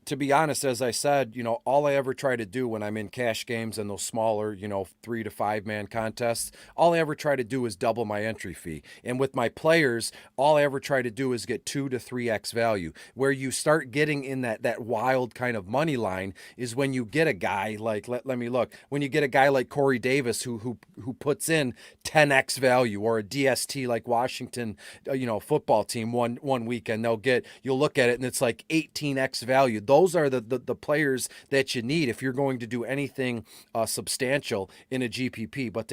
to be honest, as I said, all I ever try to do when I'm in cash games and those smaller, 3 to 5 man contests, all I ever try to do is double my entry fee. And with my players, all I ever try to do is get 2 to 3x value. Where you start getting in that wild kind of money line is when you get a guy like, let me look, when you get a guy like Corey Davis who puts in 10x value, or a DST like Washington, football team one weekend, you'll look at it and it's like 18x value. Those are the players that you need if you're going to do anything substantial in a GPP. But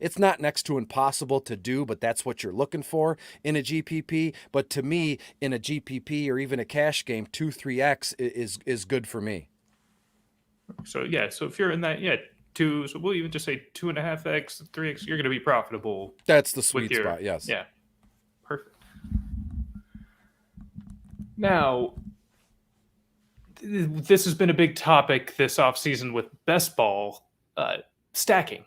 it's not next to impossible to do, but that's what you're looking for in a GPP. But to me, in a GPP or even a cash game, 2-3x is good for me. So if you're in that, so we'll even just say 2.5x, 3x, you're going to be profitable. That's the sweet spot. Yes. Yeah. Perfect. Now, this has been a big topic this offseason with best ball stacking.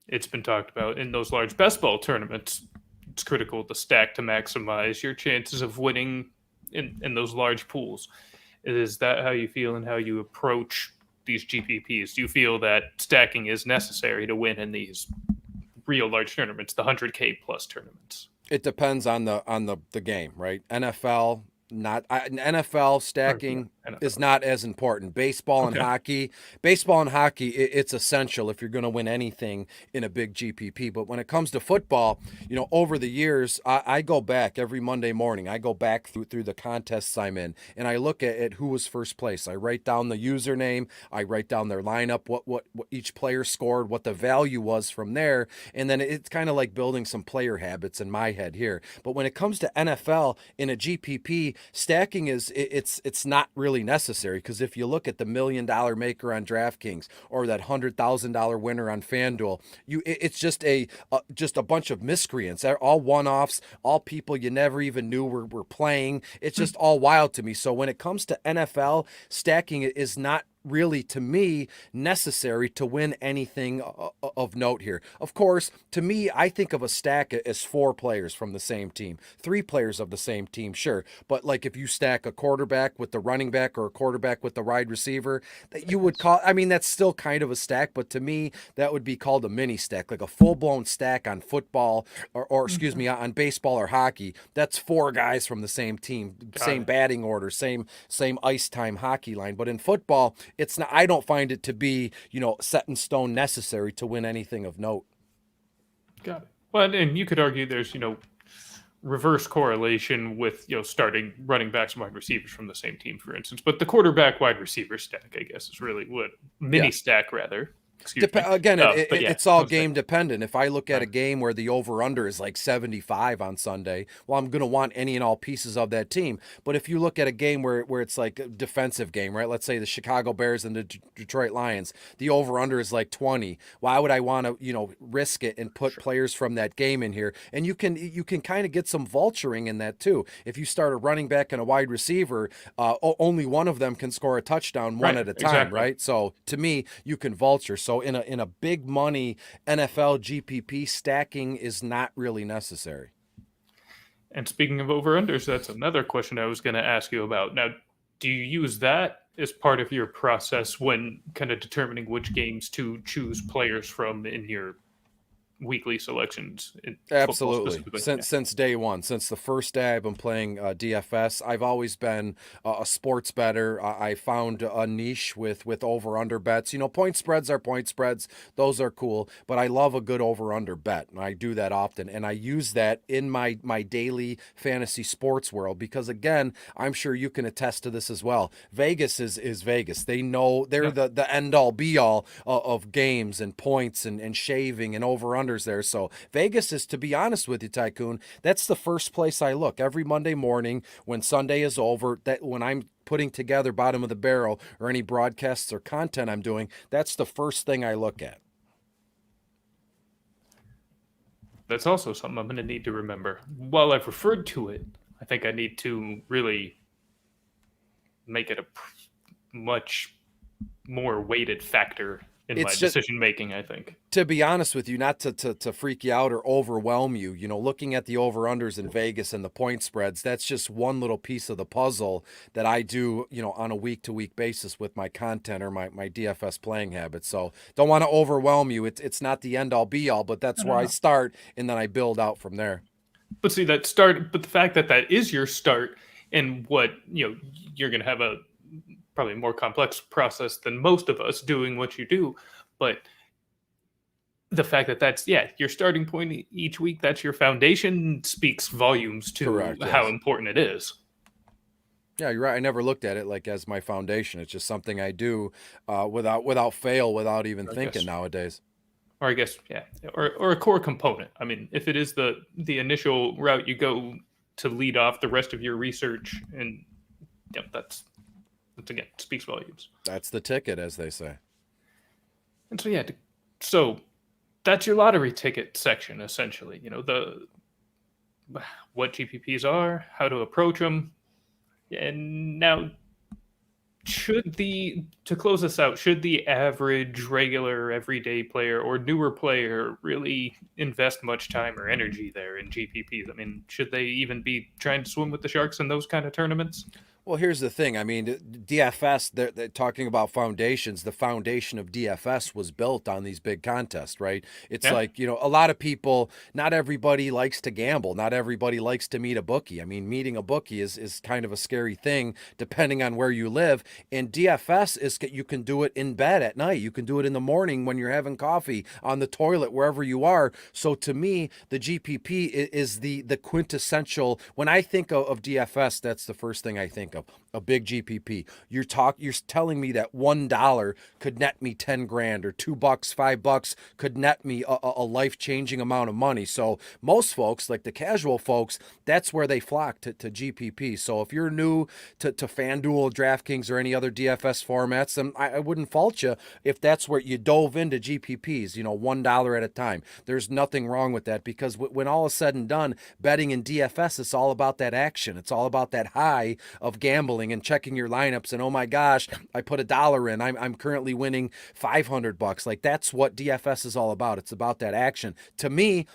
It's been talked about in those large best ball tournaments. It's critical to stack to maximize your chances of winning in those large pools. Is that how you feel and how you approach these GPPs? Do you feel that stacking is necessary to win in these real large tournaments, the 100K plus tournaments? It depends on the game, right? NFL stacking is not as important. Baseball and hockey, it's essential if you're going to win anything in a big GPP. But when it comes to football, over the years, I go back every Monday morning. I go back through the contests I'm in, and I look at who was first place. I write down the username. I write down their lineup, what each player scored, what the value was from there, and then it's kind of like building some player habits in my head here. But when it comes to NFL in a GPP, stacking it's not really necessary, because if you look at the $1 million maker on DraftKings or that $100,000 winner on FanDuel, it's just a bunch of miscreants, all one-offs, all people you never even knew were playing. It's just all wild to me. So when it comes to NFL, stacking is not really, to me, necessary to win anything of note here. Of course, to me, I think of a stack as 4 players from the same team, 3 players of the same team, sure. But like if you stack a quarterback with the running back or a quarterback with the wide receiver, that you would call, that's still kind of a stack, but to me, that would be called a mini stack, like a full-blown stack on football or excuse me, on baseball or hockey. That's 4 guys from the same team, same batting order, same ice time hockey line. But in football, it's not. I don't find it to be, set in stone necessary to win anything of note. Got it. Well, and you could argue there's, reverse correlation with, starting running backs and wide receivers from the same team, for instance. But the quarterback wide receiver stack, I guess, is really what stack rather. Again, it's all game dependent. If I look at a game where the over-under is like 75 on Sunday, well, I'm going to want any and all pieces of that team. But if you look at a game where it's like a defensive game, right? Let's say the Chicago Bears and the Detroit Lions, the over-under is like 20. Why would I want to, risk it and put players from that game in here? And you can kind of get some vulturing in that too. If you start a running back and a wide receiver, only one of them can score a touchdown one at a time, exactly. Right? So to me, you can vulture. So in a big money NFL GPP, stacking is not really necessary. And speaking of over-unders, that's another question I was going to ask you about. Now, do you use that as part of your process when kind of determining which games to choose players from in your weekly selections? Absolutely. Since day one, since the first day I've been playing DFS, I've always been a sports bettor. I found a niche with over-under bets. Point spreads are point spreads. Those are cool, but I love a good over-under bet, and I do that often, and I use that in my daily fantasy sports world because, again, I'm sure you can attest to this as well. Vegas is Vegas. They know they're the end-all, be-all of games and points and shaving and over-under there. So Vegas is, to be honest with you, Tycoon, that's the first place I look every Monday morning when Sunday is over. That when I'm putting together bottom of the barrel or any broadcasts or content I'm doing, that's the first thing I look at. That's also something I'm going to need to remember. While I've referred to it, I think I need to really make it a much more weighted factor in my It's just, decision making, I think. to be honest with you, not to freak you out or overwhelm you, looking at the over-unders in Vegas and the point spreads, that's just one little piece of the puzzle that I do, on a week-to-week basis with my content or my DFS playing habits. So don't want to overwhelm you. It's not the end-all be-all, but that's where I start, and then I build out from there. But see, but the fact that that is your start, and what, you're going to have a probably more complex process than most of us doing what you do, but the fact that that's your starting point each week, that's your foundation, speaks volumes to Correct, yes. how important it is. Yeah, you're right. I never looked at it like as my foundation. It's just something I do without fail, without even thinking nowadays. Or I guess, or a core component. I mean, if it is the initial route you go to lead off the rest of your research, and that's again, speaks volumes. That's the ticket, as they say. And so so that's your lottery ticket section, essentially. What GPPs are, how to approach them, and now to close this out, should the average, regular, everyday player or newer player really invest much time or energy there in GPPs? I mean, should they even be trying to swim with the sharks in those kind of tournaments? Well, here's the thing. I mean, DFS, they're talking about foundations. The foundation of DFS was built on these big contests, right? It's like, a lot of people, not everybody likes to gamble. Not everybody likes to meet a bookie. I mean, meeting a bookie is kind of a scary thing depending on where you live. And DFS you can do it in bed at night. You can do it in the morning when you're having coffee, on the toilet, wherever you are. So to me, the GPP is the quintessential. When I think of DFS, that's the first thing I think of. A big GPP. You're telling me that $1 could net me 10 grand, or $2, $5 could net me a life-changing amount of money. So most folks, like the casual folks, that's where they flock to GPP. So if you're new to FanDuel, DraftKings, or any other DFS formats, then I wouldn't fault you if that's where you dove into GPPs, $1 at a time. There's nothing wrong with that, because when all is said and done, betting in DFS, it's all about that action. It's all about that high of gambling and checking your lineups, and oh my gosh, I put $1 in, I'm currently winning $500. Like, that's what DFS is all about. It's about that action. To me,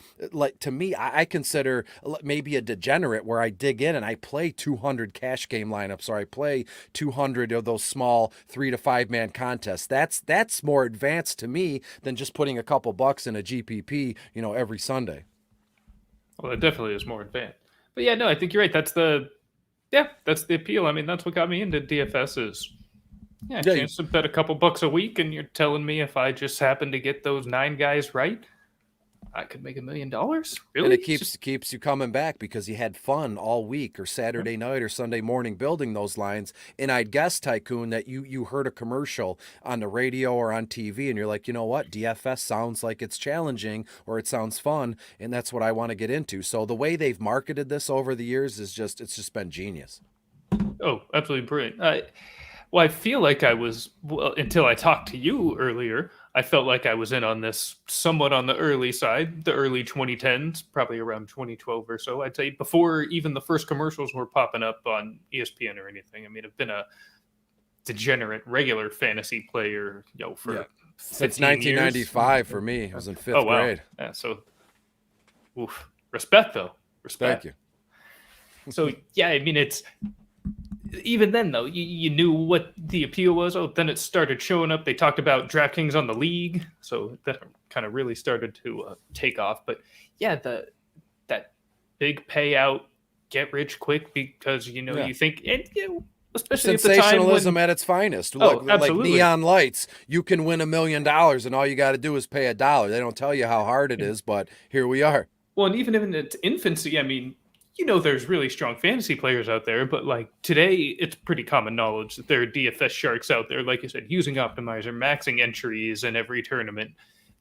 I consider maybe a degenerate where I dig in and I play 200 cash game lineups, or I play 200 of those small 3 to 5 man contests. That's more advanced to me than just putting a couple bucks in a GPP, every Sunday. Well, it definitely is more advanced. But I think you're right. That's the appeal. I mean, that's what got me into DFS is chance to bet a couple bucks a week, and you're telling me if I just happen to get those 9 guys right, I could make $1 million. Really? And it keeps you coming back because you had fun all week, or Saturday night or Sunday morning building those lines. And I'd guess, Tycoon, that you heard a commercial on the radio or on TV, and you're like, you know what, DFS sounds like it's challenging, or it sounds fun, and that's what I want to get into. So the way they've marketed this over the years it's just been genius. Oh, absolutely brilliant. I feel like I was, until I talked to you earlier, I felt like I was in on this somewhat on the early side, the early 2010s, probably around 2012 or so. I'd say before even the first commercials were popping up on ESPN or anything. I mean, I've been a degenerate regular fantasy player, for since 1995 years. For me. I was in 5th grade. Yeah, so, respect though. Respect. Thank you. So I mean, it's. Even then, though, you knew what the appeal was. Oh, then it started showing up. They talked about DraftKings on the league, so that kind of really started to take off. But that big payout, get rich quick, because you think, and especially sensationalism at its finest. Look, like absolutely. Neon lights, you can win $1 million, and all you got to do is pay $1. They don't tell you how hard it is, but here we are. Well, and even in its infancy, I mean, there's really strong fantasy players out there, but like today, it's pretty common knowledge that there are DFS sharks out there, like you said, using optimizer, maxing entries in every tournament,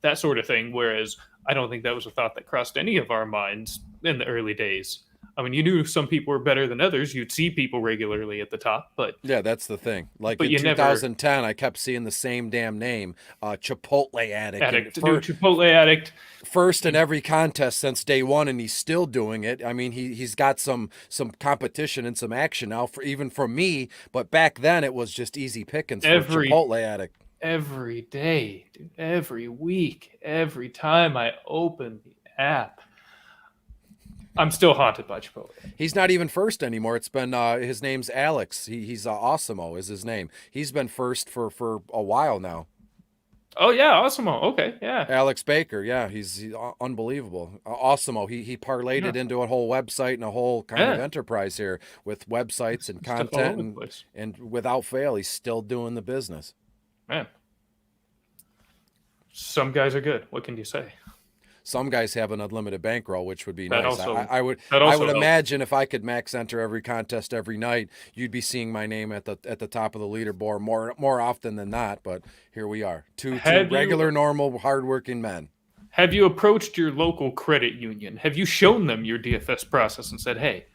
that sort of thing. Whereas I don't think that was a thought that crossed any of our minds in the early days. I mean, you knew some people were better than others. You'd see people regularly at the top, but that's the thing. Like in 2010, I kept seeing the same damn name, Chipotle addict. Chipotle addict. First in every contest since day one, and he's still doing it. I mean, he's got some competition and some action now, even for me. But back then, it was just easy pickings for Chipotle addict. every day, dude, every week, every time I open the app. I'm still haunted by Chipotle. He's not even first anymore. It's been his name's Alex. He's Osimo is his name. He's been first for a while now. Oh yeah, Osimo. Okay, yeah. Alex Baker, yeah, he's unbelievable. Osimo, he parlayed it into a whole website and a whole kind of enterprise here with websites and Stuff all content, over the place. and without fail, he's still doing the business. Man, some guys are good. What can you say? Some guys have an unlimited bankroll, which would be That nice. also- I would that I also would helps. imagine if I could max enter every contest every night, you'd be seeing my name at the top of the leaderboard more often than not. But here we are, two Have you- regular, normal, hardworking men. Have you approached your local credit union? Have you shown them your DFS process and said, "Hey,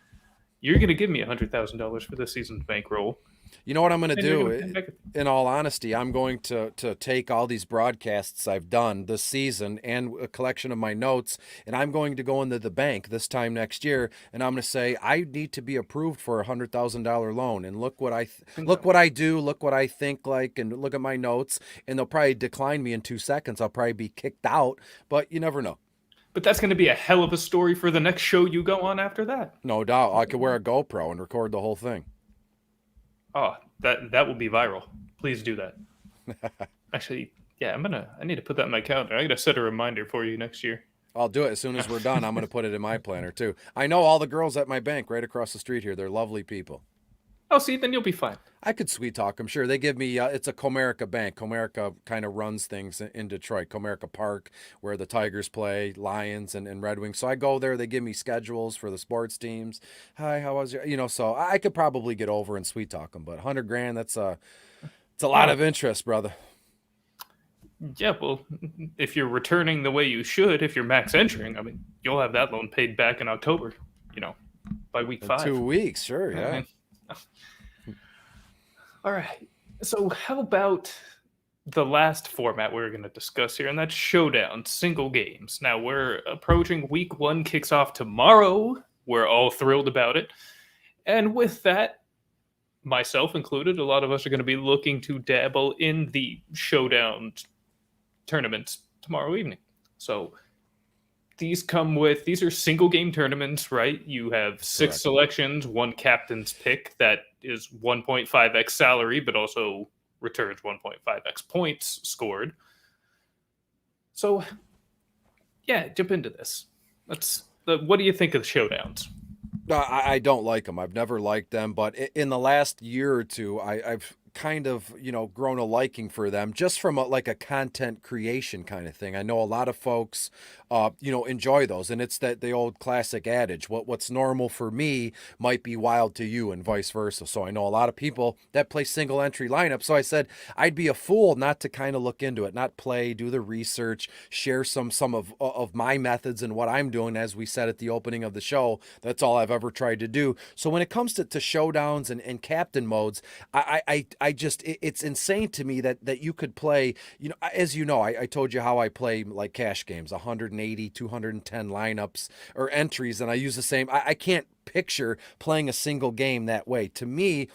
you're going to give me $100,000 for this season's bankroll"? You know what I'm going to And you're do? gonna pay back- In all honesty, I'm going to take all these broadcasts I've done this season and a collection of my notes, and I'm going to go into the bank this time next year, and I'm going to say I need to be approved for $100,000 loan. And look what I look what I do, look what I think like, and look at my notes. And they'll probably decline me in 2 seconds. I'll probably be kicked out, but you never know. But that's going to be a hell of a story for the next show you go on after that. No doubt, I could wear a GoPro and record the whole thing. Oh, that will be viral. Please do that. Actually, yeah, I need to put that in my calendar. I got to set a reminder for you next year. I'll do it as soon as we're done. I'm going to put it in my planner too. I know all the girls at my bank right across the street here. They're lovely people. Oh, see, then you'll be fine. I could sweet talk them. Sure, they give me. It's a Comerica bank. Comerica kind of runs things in Detroit. Comerica Park, where the Tigers play, Lions, and Red Wings. So I go there. They give me schedules for the sports teams. Hi, how was your? So I could probably get over and sweet talk them. But $100,000, it's a lot of interest, brother. Yeah, well, if you're returning the way you should, if you're max entering, I mean, you'll have that loan paid back in October. By week 5. 2 weeks, sure, yeah. I mean, all right. So how about the last format we're going to discuss here, and that's showdown, single games. Now we're approaching week 1, kicks off tomorrow. We're all thrilled about it. And with that, myself included, a lot of us are going to be looking to dabble in the showdown tournaments tomorrow evening. So these are single game tournaments, right? You have 6 Correct. selections, 1 captain's pick that is 1.5x salary, but also returns 1.5x points scored. So, yeah, jump into this. What do you think of the showdowns? I don't like them. I've never liked them, but in the last year or two, I've kind of grown a liking for them just from a content creation kind of thing. I know a lot of folks enjoy those, and it's the old classic adage, what's normal for me might be wild to you, and vice versa. So I know a lot of people that play single entry lineups. So I said I'd be a fool not to kind of look into it, not play, do the research, share some of my methods and what I'm doing. As we said at the opening of the show, that's all I've ever tried to do. So when it comes to showdowns and captain modes, I just it's insane to me that you could play, as I told you how I play like cash games, 180, 210 lineups or entries, and I use the same. I can't picture playing a single game that way. To me,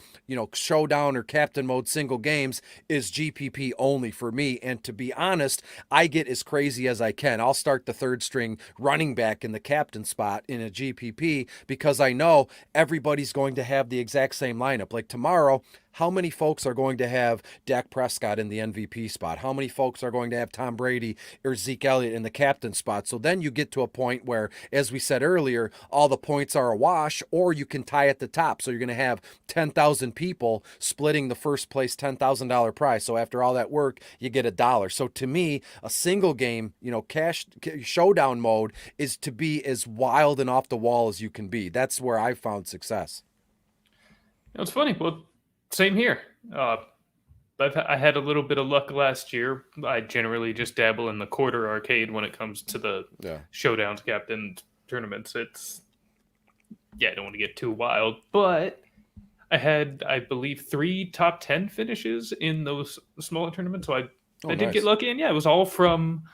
showdown or captain mode single games is GPP only for me. And to be honest, I get as crazy as I can. I'll start the third string running back in the captain spot in a GPP because I know everybody's going to have the exact same lineup. Like tomorrow, how many folks are going to have Dak Prescott in the MVP spot? How many folks are going to have Tom Brady or Zeke Elliott in the captain spot? So then you get to a point where, as we said earlier, all the points are a wash, or you can tie at the top. So you're going to have 10,000 people splitting the first place $10,000 prize. So after all that work, you get $1. So to me, a single game, cash showdown mode is to be as wild and off the wall as you can be. That's where I've found success. It's funny. Well, same here. I had a little bit of luck last year. I generally just dabble in the quarter arcade when it comes to the showdowns, captain tournaments. I don't want to get too wild, but I had, I believe, 3 top 10 finishes in those smaller tournaments. So I did get lucky, and it was all from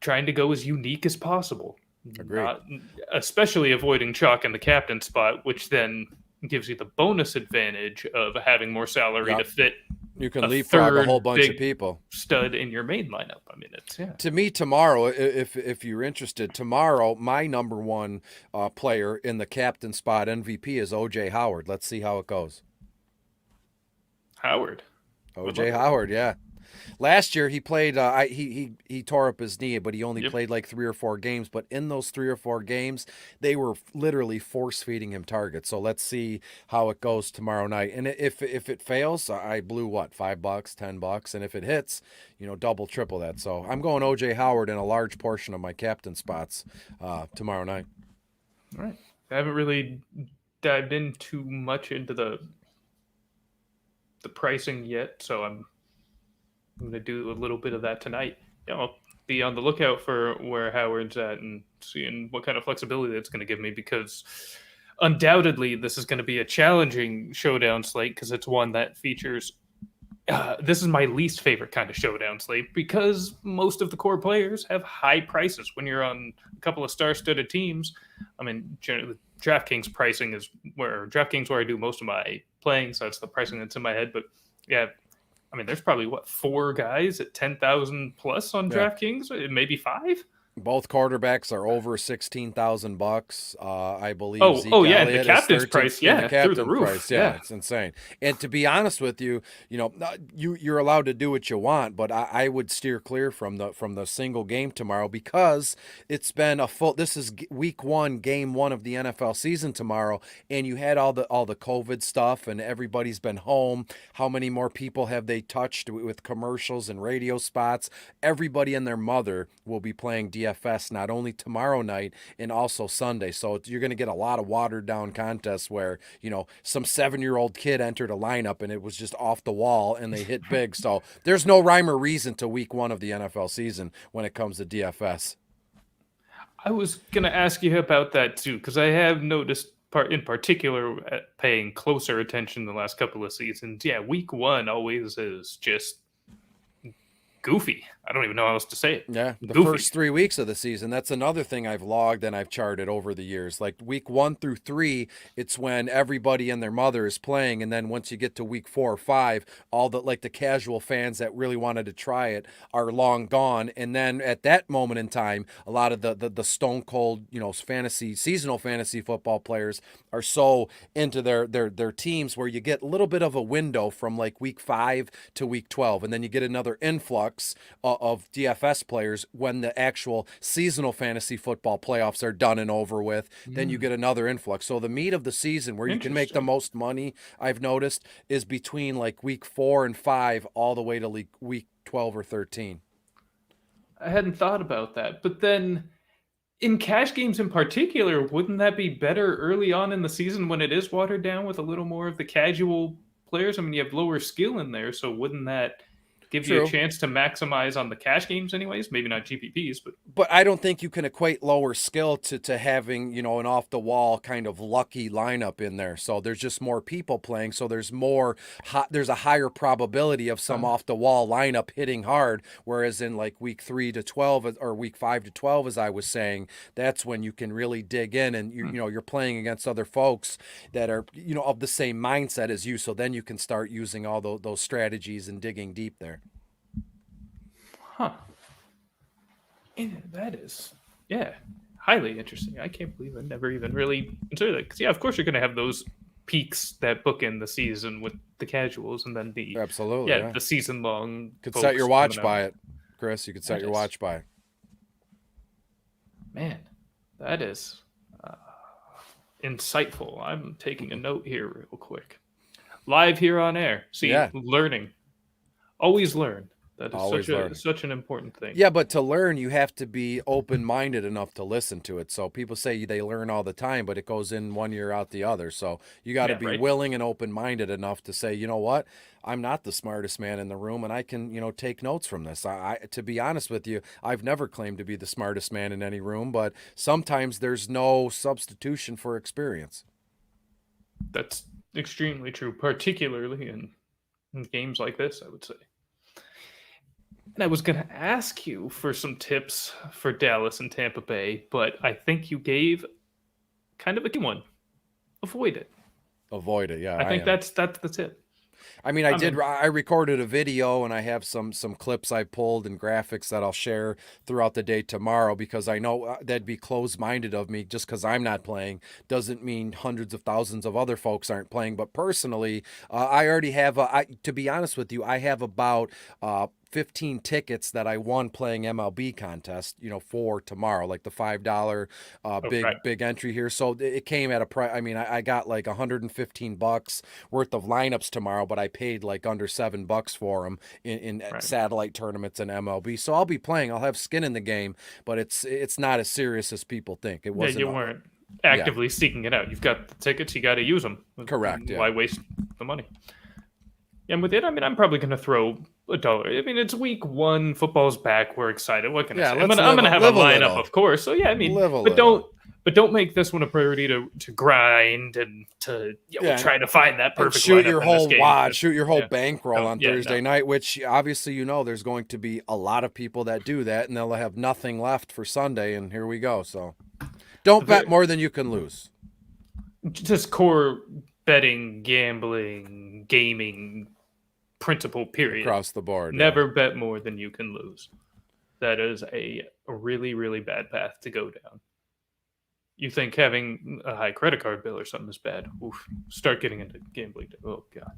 trying to go as unique as possible. Agreed. Especially avoiding chalk in the captain spot, which then gives you the bonus advantage of having more salary to fit You can a leapfrog a third whole bunch of big people. stud in your main lineup. I mean, it's To me, tomorrow, if you're interested, tomorrow my number one player in the captain spot MVP is OJ Howard. Let's see how it goes. Howard. OJ Howard, yeah. Last year he played. He tore up his knee, but he only played like 3 or 4 games. But in those 3 or 4 games, they were literally force feeding him targets. So let's see how it goes tomorrow night. And if it fails, I blew what, $5, $10, and if it hits, double, triple that. So I'm going OJ Howard in a large portion of my captain spots tomorrow night. All right. I haven't really dived in too much into the pricing yet, so I'm going to do a little bit of that tonight. I'll be on the lookout for where Howard's at and seeing what kind of flexibility it's going to give me, because undoubtedly this is going to be a challenging showdown slate, because it's one that features this is my least favorite kind of showdown slate, because most of the core players have high prices when you're on a couple of star-studded teams. I mean, generally, DraftKings pricing is where I do most of my playing, so that's the pricing that's in my head. But yeah, I mean, there's probably 4 guys at 10,000 plus on DraftKings, maybe 5. Both quarterbacks are over $16,000. I believe. Oh, Zeke yeah, Elliott the captain's 13, price, the through captain's the roof. price, yeah, it's insane. And to be honest with you, you're allowed to do what you want, but I would steer clear from the single game tomorrow, because it's been this is week 1, game 1 of the NFL season tomorrow, and you had all the COVID stuff, and everybody's been home. How many more people have they touched with commercials and radio spots? Everybody and their mother will be playing DFS not only tomorrow night and also Sunday. So you're going to get a lot of watered down contests where, some 7-year-old kid entered a lineup and it was just off the wall and they hit big. So there's no rhyme or reason to week 1 of the NFL season when it comes to DFS. I was going to ask you about that too, because I have noticed in particular paying closer attention the last couple of seasons. Yeah, week 1 always is just goofy. I don't even know how else to say it. Yeah, the goofy. First 3 weeks of the season. That's another thing I've logged and I've charted over the years. Like week 1 through 3, it's when everybody and their mother is playing, and then once you get to week 4 or 5, all the casual fans that really wanted to try it are long gone. And then at that moment in time, a lot of the stone cold, seasonal fantasy football players are so into their teams, where you get a little bit of a window from like week 5 to week 12, and then you get another influx of DFS players when the actual seasonal fantasy football playoffs are done and over with. Then you get another influx. So the meat of the season, where you can make the most money, I've noticed, is between like week 4 and 5 all the way to week 12 or 13. I hadn't thought about that. But then in cash games in particular, wouldn't that be better early on in the season when it is watered down with a little more of the casual players? I mean, you have lower skill in there, so wouldn't that give you a chance to maximize on the cash games anyways? Maybe not GPPs, but I don't think you can equate lower skill to having, an off the wall kind of lucky lineup in there. So there's just more people playing. So there's there's a higher probability of some off the wall lineup hitting hard. Whereas in like week 3 to 12 or week 5 to 12, as I was saying, that's when you can really dig in, and you're playing against other folks that are, of the same mindset as you. So then you can start using all those strategies and digging deep there. Huh. And that is, highly interesting. I can't believe I never even really considered that. Because, of course you're going to have those peaks that bookend the season with the casuals, and then the the season-long. Could set your watch by it, Chris. You could set your watch by it. Man, that is insightful. I'm taking a note here real quick. Live here on air. See, learning. Always learn. That is such an important thing. Yeah, but to learn, you have to be open-minded enough to listen to it. So people say they learn all the time, but it goes in one ear out the other. So you got to be willing and open-minded enough to say, you know what, I'm not the smartest man in the room, and I can, take notes from this. To be honest with you, I've never claimed to be the smartest man in any room, but sometimes there's no substitution for experience. That's extremely true, particularly in games like this, I would say. And I was going to ask you for some tips for Dallas and Tampa Bay, but I think you gave kind of a good one. Avoid it. Avoid it, yeah. I think that's the tip. I mean, I recorded a video and I have some clips I pulled and graphics that I'll share throughout the day tomorrow, because I know that'd be closed-minded of me. Just because I'm not playing doesn't mean hundreds of thousands of other folks aren't playing. But personally, I already have, to be honest with you, I have about 15 tickets that I won playing MLB contest, for tomorrow, like the $5 big entry here. So it came at a price. I mean, I got like $115 worth of lineups tomorrow, but I paid like under $7 for them in satellite tournaments and MLB. So I'll be playing. I'll have skin in the game, but it's not as serious as people think. It wasn't. Yeah, you weren't actively seeking it out. You've got the tickets. You got to use them. Correct. Why waste the money? And with it, I mean, I'm probably going to throw $1. I mean, it's week 1. Football's back. We're excited. What can I say? I'm going to have a lineup, of course. So yeah, I mean, but don't make this one a priority to grind and to try to find that perfect shoot lineup your in whole this game. wad, shoot your whole bankroll on Thursday night. Which obviously there's going to be a lot of people that do that, and they'll have nothing left for Sunday. And here we go. So don't bet more than you can lose. Just core betting, gambling, gaming principle, period. Across the board. Never bet more than you can lose. That is a really, really bad path to go down. You think having a high credit card bill or something is bad. Oof. Start getting into gambling. Oh, God.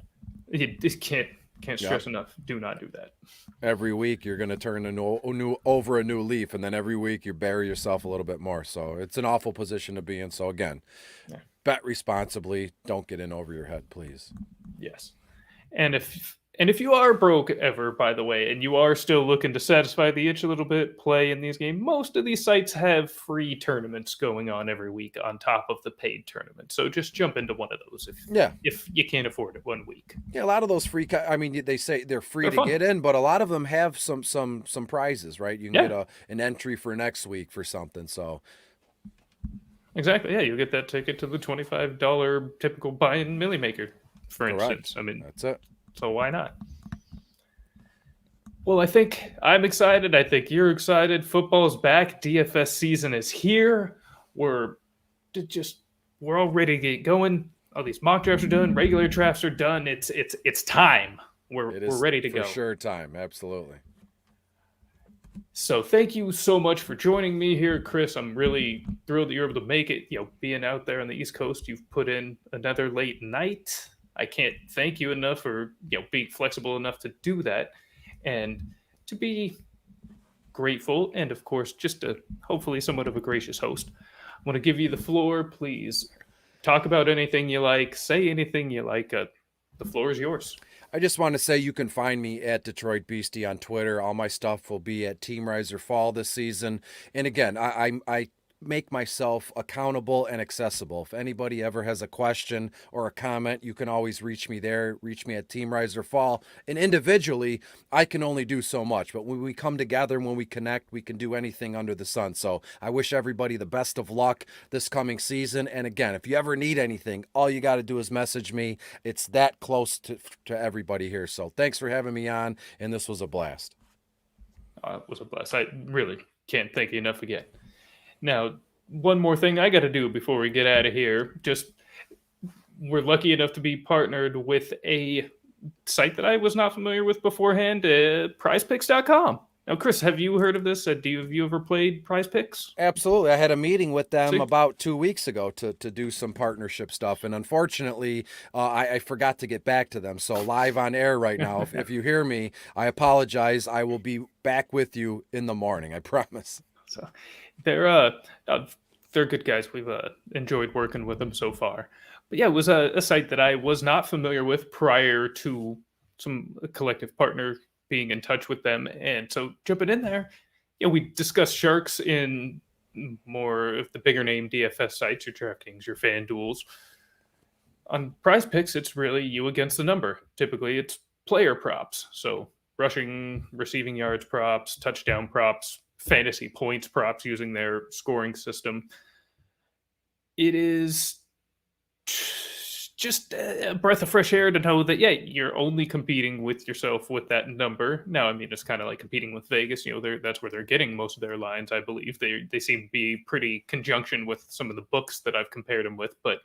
You just can't stress enough. Do not do that. Every week you're going to turn over a new leaf, and then every week you bury yourself a little bit more. So it's an awful position to be in. So again, bet responsibly. Don't get in over your head, please. Yes. And if you are broke ever, by the way, and you are still looking to satisfy the itch a little bit, play in these games, most of these sites have free tournaments going on every week on top of the paid tournament. So just jump into one of those if you can't afford it 1 week. Yeah, a lot of those free, I mean, they say they're free to get in, but a lot of them have some prizes, right? You can get an entry for next week for something, so... Exactly, yeah, you'll get that ticket to the $25 typical buy-in Millie Maker, for instance. I mean, that's it. So why not? Well, I think I'm excited. I think you're excited. Football's back. DFS season is here. We're all ready to get going. All these mock drafts are done. Regular drafts are done. It's time. We're ready to go. For sure, time. Absolutely. So thank you so much for joining me here, Chris. I'm really thrilled that you're able to make it. Being out there on the East Coast, you've put in another late night. I can't thank you enough for being flexible enough to do that, and to be grateful, and of course just hopefully somewhat of a gracious host. I want to give you the floor. Please talk about anything you like, say anything you like. The floor is yours. I just want to say you can find me at Detroit Beastie on Twitter. All my stuff will be at Team Riser Fall this season. And again, I make myself accountable and accessible. If anybody ever has a question or a comment, you can always reach me there. Reach me at Team Riser Fall. And individually, I can only do so much. But when we come together and when we connect, we can do anything under the sun. So I wish everybody the best of luck this coming season. And again, if you ever need anything, all you got to do is message me. It's that close to everybody here. So thanks for having me on. And this was a blast. It was a blast. I really can't thank you enough again. Now, one more thing I got to do before we get out of here. We're lucky enough to be partnered with a site that I was not familiar with beforehand, prizepicks.com. Now, Chris, have you heard of this? Have you ever played Prize Picks? Absolutely. I had a meeting with them about 2 weeks ago to do some partnership stuff. And unfortunately, I forgot to get back to them. So live on air right now, if you hear me, I apologize. I will be back with you in the morning. I promise. So they're good guys. We've enjoyed working with them so far. But yeah, it was a site that I was not familiar with prior to some collective partner being in touch with them. And so jumping in there, we discussed sharks in more of the bigger name DFS sites, your DraftKings, your FanDuels. On Prize Picks, it's really you against the number. Typically, it's player props. So rushing, receiving yards props, touchdown props, fantasy points props using their scoring system. It is just a breath of fresh air to know that, you're only competing with yourself with that number. Now, I mean, it's kind of like competing with Vegas. That's where they're getting most of their lines, I believe. They seem to be pretty conjunction with some of the books that I've compared them with. But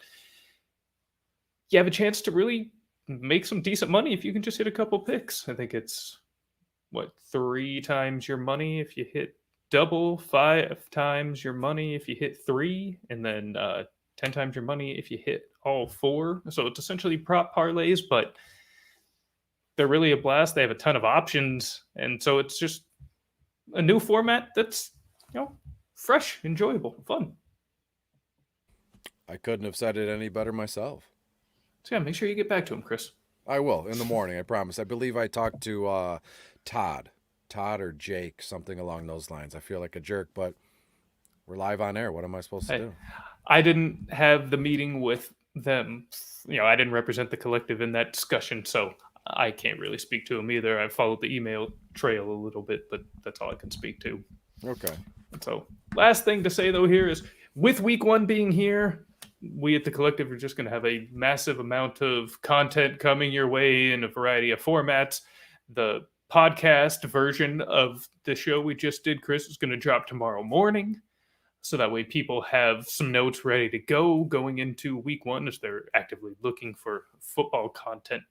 you have a chance to really make some decent money if you can just hit a couple picks. I think it's 3 times your money if you hit double, 5 times your money if you hit 3, and then 10 times your money if you hit all 4. So it's essentially prop parlays, but they're really a blast. They have a ton of options, and so it's just a new format that's fresh, enjoyable, fun. I couldn't have said it any better myself. So yeah, make sure you get back to him, Chris. I will in the morning, I promise. I believe I talked to Todd or Jake, something along those lines. I feel like a jerk, but we're live on air. What am I supposed to do? I didn't have the meeting with them. I didn't represent the collective in that discussion, so I can't really speak to them either. I followed the email trail a little bit, but that's all I can speak to. Okay. So last thing to say, though, here is with week 1 being here, we at the collective are just going to have a massive amount of content coming your way in a variety of formats. The podcast version of the show we just did, Chris, is going to drop tomorrow morning. So that way people have some notes ready to go going into week 1 as they're actively looking for football content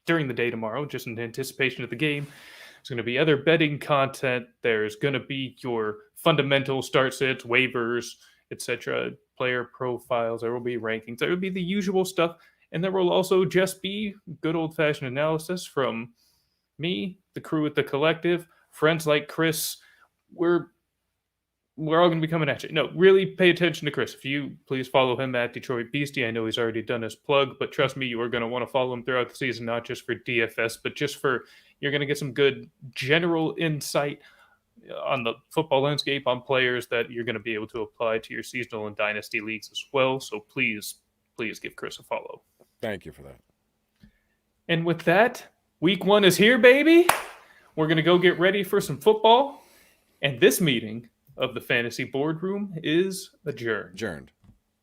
during the day tomorrow, just in anticipation of the game. There's going to be other betting content. There's going to be your fundamental start sits, waivers, etc., player profiles. There will be rankings. There will be the usual stuff. And there will also just be good old-fashioned analysis from me, the crew at the collective, friends like Chris. We're all going to be coming at you. No, really pay attention to Chris. If you please follow him at Detroit Beastie. I know he's already done his plug, but trust me, you are going to want to follow him throughout the season, not just for DFS, but just for, you're going to get some good general insight on the football landscape, on players that you're going to be able to apply to your seasonal and dynasty leagues as well. So please give Chris a follow. Thank you for that. And with that, week 1 is here, baby. We're going to go get ready for some football. And this meeting of the Fantasy Boardroom is adjourned.